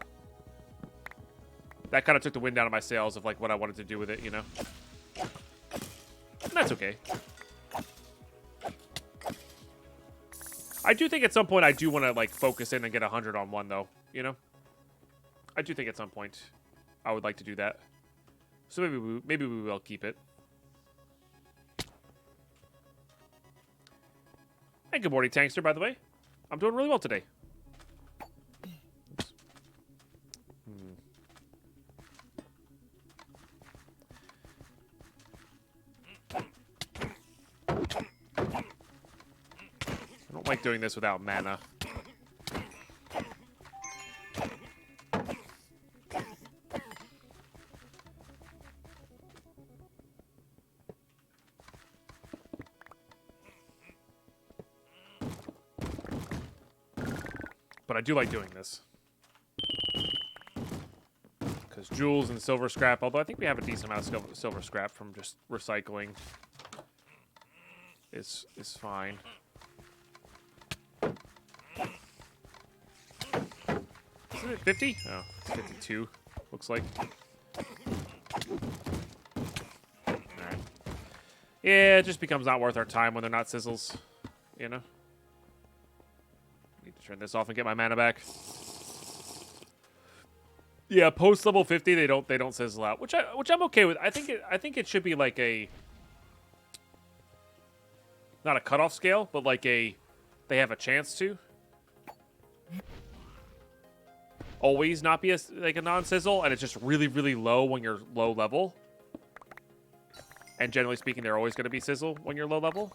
That kind of took the wind out of my sails of like what I wanted to do with it, you know. And that's okay. I do think at some point I do want to like focus in and get 100 on one though, you know. I do think at some point I would like to do that. So maybe we will keep it. And good morning, Tankster, by the way. I'm doing really well today. Oops. I don't like doing this without mana. But I do like doing this. Because jewels and silver scrap, although I think we have a decent amount of silver scrap from just recycling, is fine. Isn't it 50? Oh, it's 52, looks like. Alright. Yeah, it just becomes not worth our time when they're not sizzles, you know? Need to turn this off and get my mana back. Yeah, post level 50 they don't sizzle out, which I'm okay with. I think it should be like a not a cutoff scale, but like they have a chance to always not be like a non-sizzle, and it's just really, really low when you're low level. And generally speaking, they're always going to be sizzle when you're low level.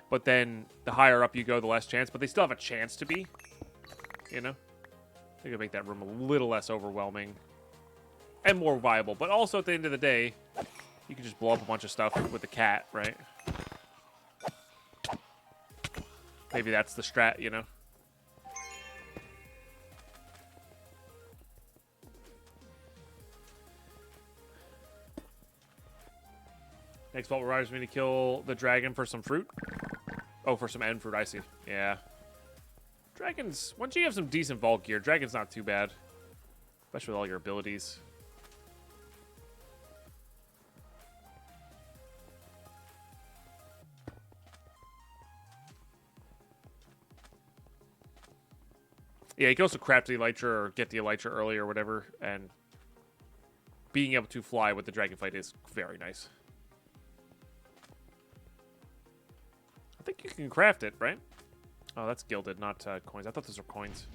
But then the higher up you go, the less chance. But they still have a chance to be, you know? They could make that room a little less overwhelming and more viable. But also, at the end of the day, you can just blow up a bunch of stuff with the cat, right? Maybe that's the strat, you know? Next vault requires me to kill the dragon for some fruit. Oh, for some end fruit, I see. Yeah. Dragons, once you have some decent vault gear, dragon's not too bad. Especially with all your abilities. Yeah, you can also craft the elytra or get the elytra early or whatever, and being able to fly with the dragonflight is very nice. I think you can craft it, right? Oh, that's gilded, not coins. I thought those were coins.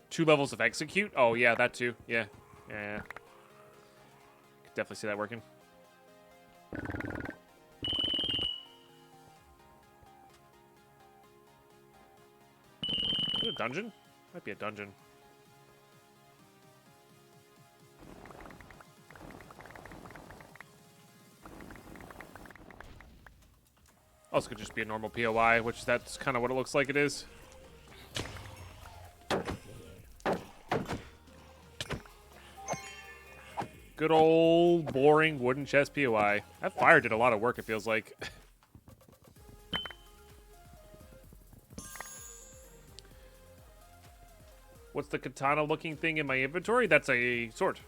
Two levels of execute? Oh, yeah, that too. Yeah. Yeah. Could definitely see that working. Is it a dungeon? Might be a dungeon. Also could just be a normal POI, which that's kind of what it looks like it is. Good old boring wooden chest POI. That fire did a lot of work, it feels like. What's the katana looking thing in my inventory? That's a sword.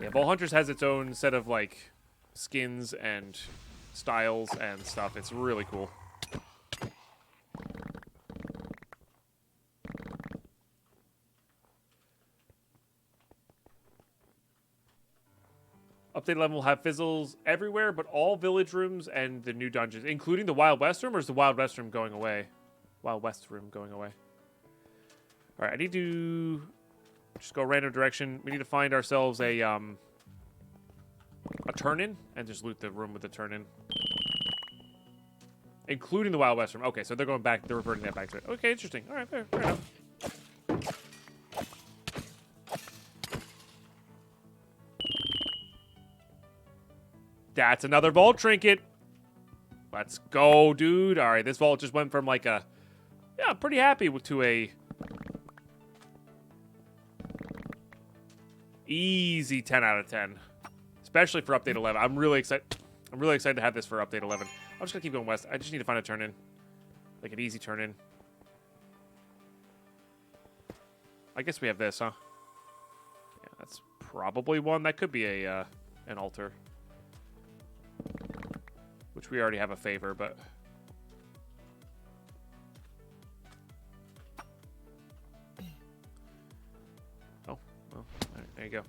Yeah, VaultHunters has its own set of like skins and styles and stuff. It's really cool. Update 11 will have fizzles everywhere, but all village rooms and the new dungeons, including the Wild West room, or is the Wild West room going away? Wild West room going away. All right, I need to just go a random direction. We need to find ourselves a turn-in and just loot the room with the turn-in. Including the Wild West room. Okay, so they're going back, they're reverting that back to it. Okay, interesting. All right, fair enough. That's another vault trinket. Let's go, dude. All right, this vault just went from like a... Yeah, I'm pretty happy to a... easy 10 out of 10. Especially for update 11. I'm really excited to have this for update 11. I'm just going to keep going west. I just need to find a turn-in. Like an easy turn-in. I guess we have this, huh? Yeah, that's probably one. That could be a an altar. Which we already have a favor, but... Oh, well, all right, there you go.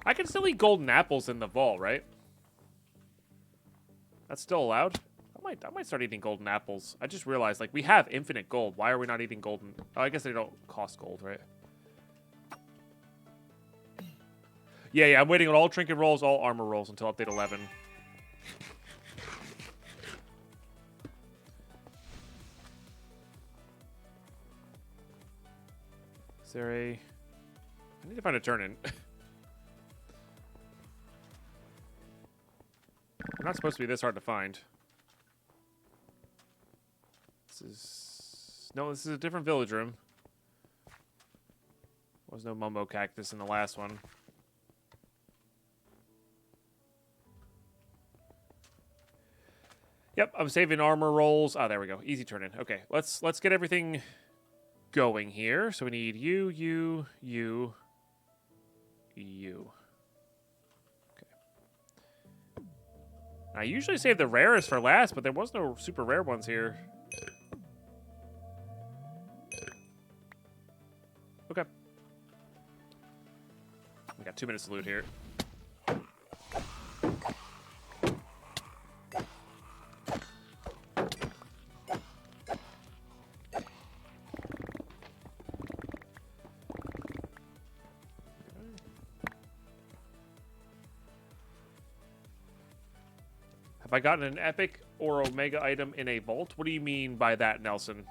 I can still eat golden apples in the vault, right? That's still allowed? I might start eating golden apples. I just realized, like, we have infinite gold. Why are we not eating golden? Oh, I guess they don't cost gold, right? Yeah, I'm waiting on all trinket rolls, all armor rolls until update 11. Is there a... I need to find a turn-in. They're not supposed to be this hard to find. This is a different village room. There was no mumbo cactus in the last one. Yep, I'm saving armor rolls. Oh, there we go. Easy turn in. Okay, let's get everything going here. So we need you. Okay. I usually save the rarest for last, but there was no super rare ones here. Okay. We got 2 minutes to loot here. Have I gotten an epic or omega item in a vault? What do you mean by that, Nelson?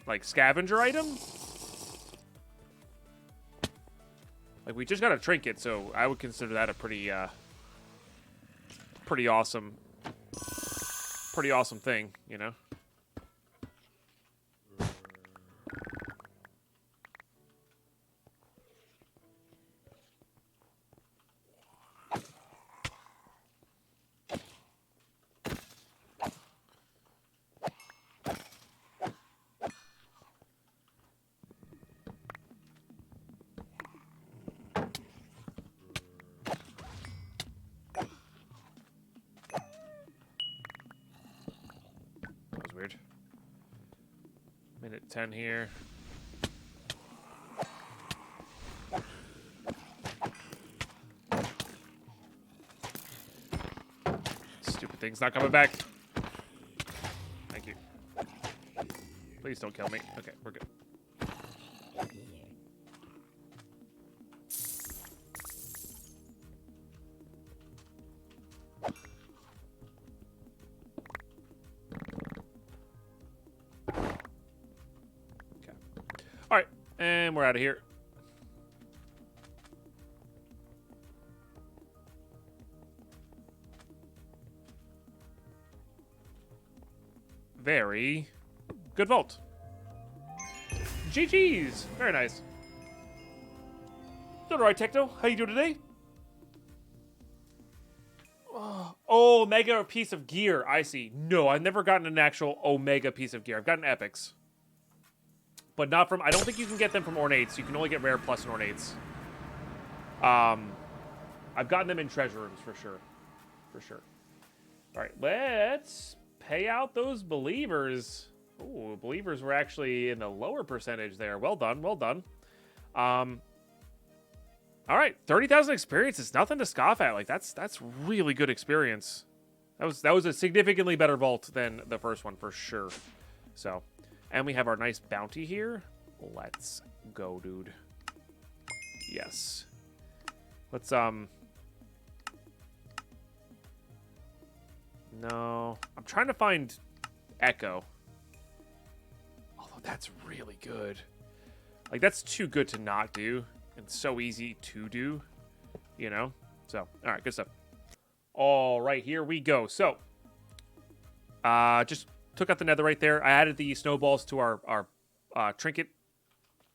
Like scavenger item? Like, we just got a trinket, so I would consider that a pretty awesome thing, you know? Weird. Minute 10 here. Stupid thing's not coming back. Thank you. Please don't kill me. Okay, we're good. And we're out of here. Very good vault. GG's. Very nice. All right, Techno. How you doing today? Oh, Omega piece of gear. I see. No, I've never gotten an actual Omega piece of gear. I've gotten epics. But not from... I don't think you can get them from ornates. You can only get rare plus ornates. I've gotten them in treasure rooms for sure. For sure. All right, let's pay out those believers. Ooh, believers were actually in the lower percentage there. Well done, well done. All right, 30,000 experience is nothing to scoff at. Like, that's really good experience. That was a significantly better vault than the first one for sure. So... And we have our nice bounty here. Let's go, dude. Yes. Let's, No. I'm trying to find Echo. Although that's really good. Like, that's too good to not do. And so easy to do. You know? So, alright, good stuff. Alright, here we go. So, just... took out the netherite there. I added the snowballs to our trinket,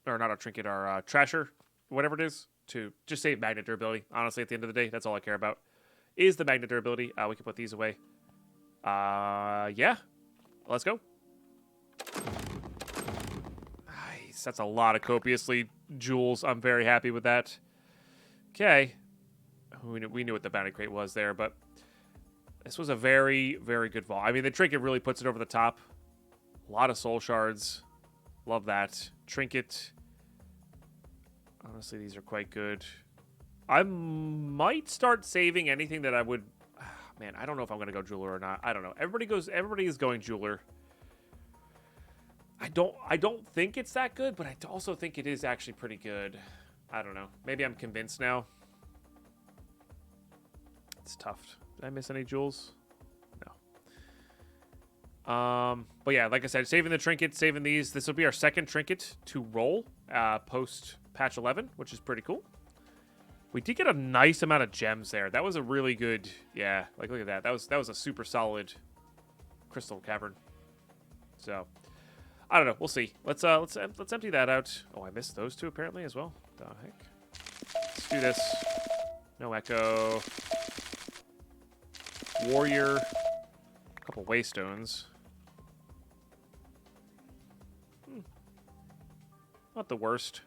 or not our trinket, our trasher, whatever it is, to just save magnet durability. Honestly, at the end of the day, that's all I care about, is the magnet durability. We can put these away. Yeah, let's go. Nice. That's a lot of copiously jewels. I'm very happy with that. Okay. We knew what the bounty crate was there, but... This was a very, very good vault. I mean, the trinket really puts it over the top. A lot of soul shards. Love that. Trinket. Honestly, these are quite good. I might start saving anything that I would... Man, I don't know if I'm going to go jeweler or not. I don't know. Everybody is going jeweler. I don't think it's that good, but I also think it is actually pretty good. I don't know. Maybe I'm convinced now. It's tough. Did I miss any jewels? No. But yeah, like I said, saving the trinket, saving these. This will be our second trinket to roll post patch 11, which is pretty cool. We did get a nice amount of gems there. That was a really good, yeah. Like look at that. That was a super solid crystal cavern. So I don't know. We'll see. Let's empty that out. Oh, I missed those two apparently as well. The heck. Let's do this. No echo. Warrior. A couple waystones. Not the worst.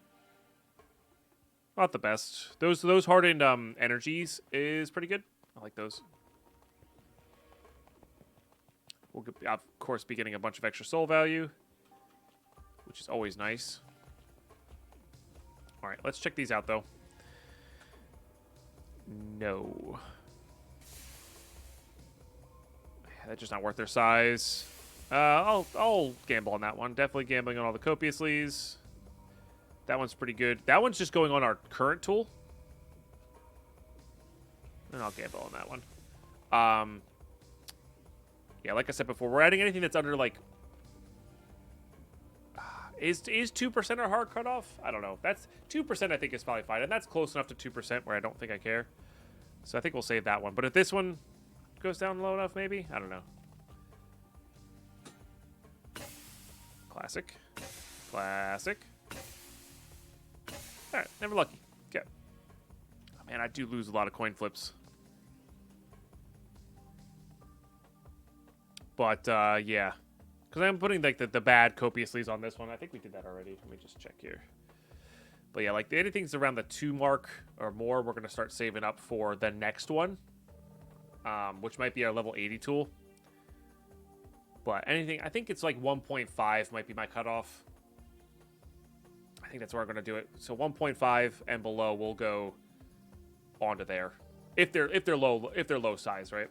Not the best. Those hardened energies is pretty good. I like those. We'll, of course, be getting a bunch of extra soul value, which is always nice. All right, let's check these out, though. No. That's just not worth their size. I'll gamble on that one. Definitely gambling on all the copiouslys. That one's pretty good. That one's just going on our current tool. And I'll gamble on that one. Yeah, like I said before, we're adding anything that's under, like... Is 2% our hard cutoff? I don't know. That's 2% I think is probably fine. And that's close enough to 2% where I don't think I care. So I think we'll save that one. But if this one goes down low enough, maybe? I don't know. Classic. Classic. Alright, never lucky. Okay. Oh, man, I do lose a lot of coin flips. But, yeah. Because I'm putting, like, the bad copiously on this one. I think we did that already. Let me just check here. But, yeah, like, anything's around the 2 mark or more, we're going to start saving up for the next one. Which might be our level 80 tool. But anything, I think it's like 1.5 might be my cutoff. I think that's where I'm going to do it. So 1.5 and below, we'll go onto there. If they're low size, right?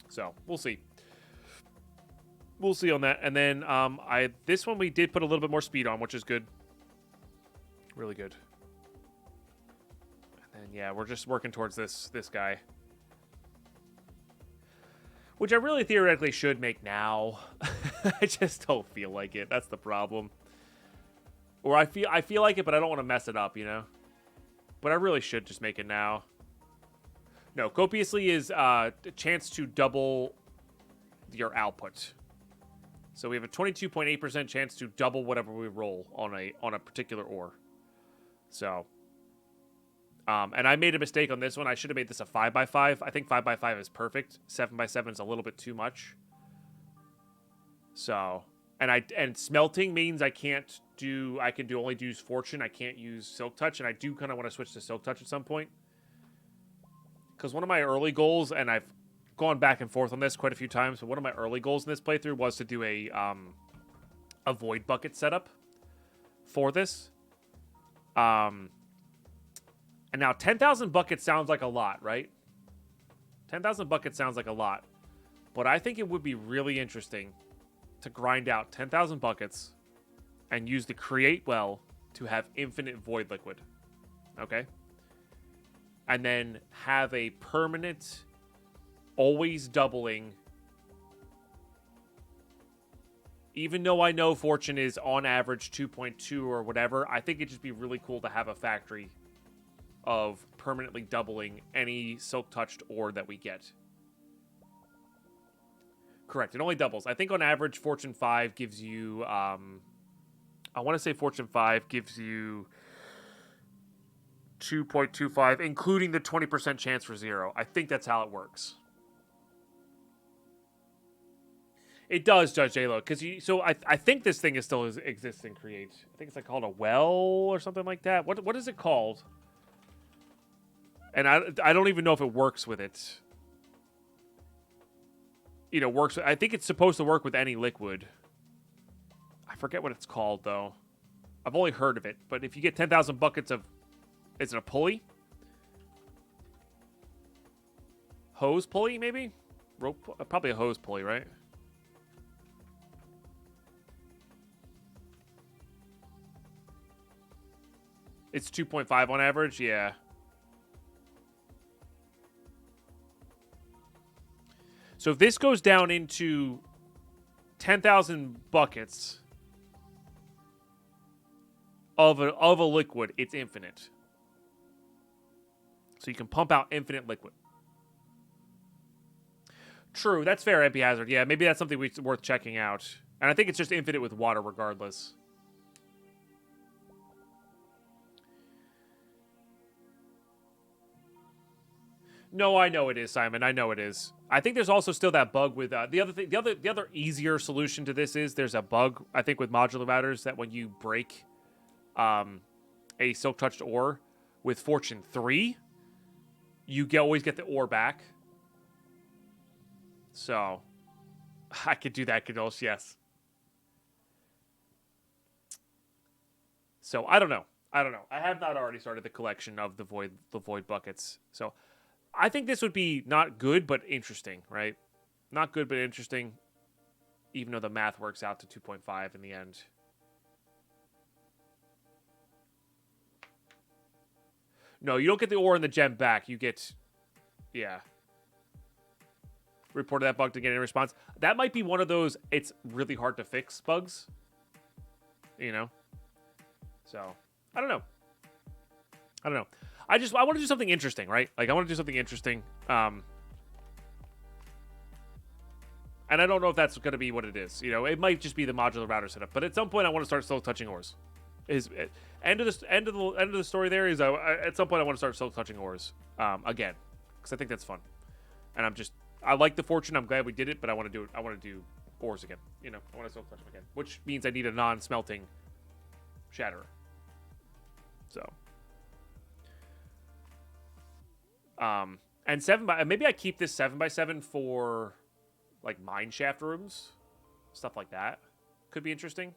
So we'll see. We'll see on that. And then this one we did put a little bit more speed on, which is good. Really good. And then yeah, we're just working towards this guy. Which I really theoretically should make now. I just don't feel like it. That's the problem. Or I feel like it, but I don't want to mess it up, you know? But I really should just make it now. No, copiously is a chance to double your output. So we have a 22.8% chance to double whatever we roll on a particular ore. So, and I made a mistake on this one. I should have made this a 5x5. I think 5x5 is perfect. 7x7 is a little bit too much. So, and smelting means I can only use Fortune. I can't use Silk Touch, and I do kind of want to switch to Silk Touch at some point. Because one of my early goals, and I've gone back and forth on this quite a few times, but one of my early goals in this playthrough was to do a void bucket setup for this. And now 10,000 buckets sounds like a lot, right? 10,000 buckets sounds like a lot. But I think it would be really interesting to grind out 10,000 buckets and use the create well to have infinite void liquid. Okay? And then have a permanent, always doubling. Even though I know Fortune is on average 2.2 or whatever, I think it'd just be really cool to have a factory of permanently doubling any silk-touched ore that we get. Correct, it only doubles. I think on average, Fortune 5 gives you... I want to say Fortune 5 gives you 2.25, including the 20% chance for 0. I think that's how it works. It does, Judge J-Lo, because so I think this thing is still exists in Create. I think it's like called a well or something like that. What is it called? And I don't even know if it works with it. You know, works. I think it's supposed to work with any liquid. I forget what it's called though. I've only heard of it, but if you get 10,000 buckets of, is it a pulley? Hose pulley, maybe? Rope, probably a hose pulley, right? It's 2.5 on average, yeah. So if this goes down into 10,000 buckets of a liquid, it's infinite. So you can pump out infinite liquid. True, that's fair, MP Hazard. Yeah, maybe that's something worth checking out. And I think it's just infinite with water regardless. No, I know it is, Simon. I know it is. I think there's also still that bug with the other thing. The other easier solution to this is there's a bug I think with modular routers that when you break a silk touched ore with Fortune 3, you always get the ore back. So I could do that, Cadosh, yes. So I don't know. I have not already started the collection of the void buckets. So I think this would be not good, but interesting, right? Not good, but interesting, even though the math works out to 2.5 in the end. No, you don't get the ore and the gem back. You get, yeah. Reported that bug to get a response. That might be one of those it's really hard to fix bugs. You know? So, I don't know. I want to do something interesting, right? Like, I want to do something interesting. And I don't know if that's going to be what it is. You know, it might just be the modular router setup. But at some point, I want to start silk touching ores. End of the story there is at some point I want to start silk touching ores again, because I think that's fun. And I like the fortune. I'm glad we did it, but I want to do ores again. You know, I want to silk touch them again, which means I need a non-smelting shatterer. So. And maybe I keep this 7x7 for like mine shaft rooms, stuff like that. Could be interesting.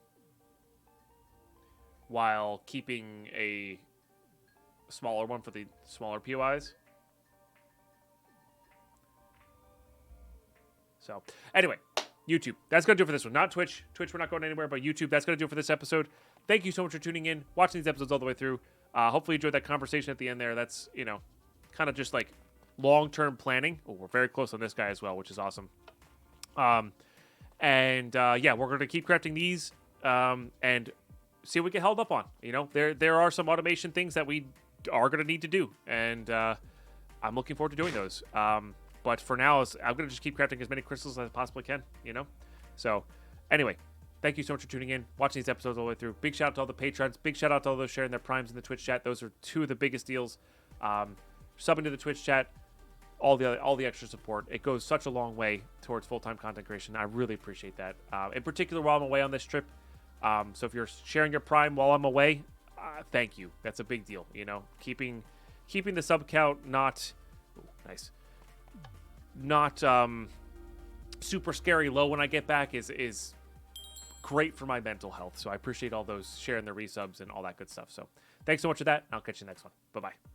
While keeping a smaller one for the smaller POIs. So, anyway, YouTube. That's going to do it for this one. Not Twitch. Twitch, we're not going anywhere, but YouTube, that's going to do it for this episode. Thank you so much for tuning in, watching these episodes all the way through. Hopefully you enjoyed that conversation at the end there. That's, you know, kind of just like long-term planning. Oh, we're very close on this guy as well, which is awesome. Yeah, we're going to keep crafting these and see what we get held up on. You know, there are some automation things that we are going to need to do, and I'm looking forward to doing those. But for now, I'm going to just keep crafting as many crystals as I possibly can, you know? So, anyway, thank you so much for tuning in, watching these episodes all the way through. Big shout out to all the patrons. Big shout out to all those sharing their primes in the Twitch chat. Those are two of the biggest deals. Subbing to the Twitch chat, all the extra support. It goes such a long way towards full-time content creation. I really appreciate that. In particular, while I'm away on this trip. So if you're sharing your prime while I'm away, thank you. That's a big deal, you know? Keeping the sub count not... Ooh, nice. Not super scary low when I get back is great for my mental health. So I appreciate all those sharing the resubs and all that good stuff. So thanks so much for that. I'll catch you next one. Bye-bye.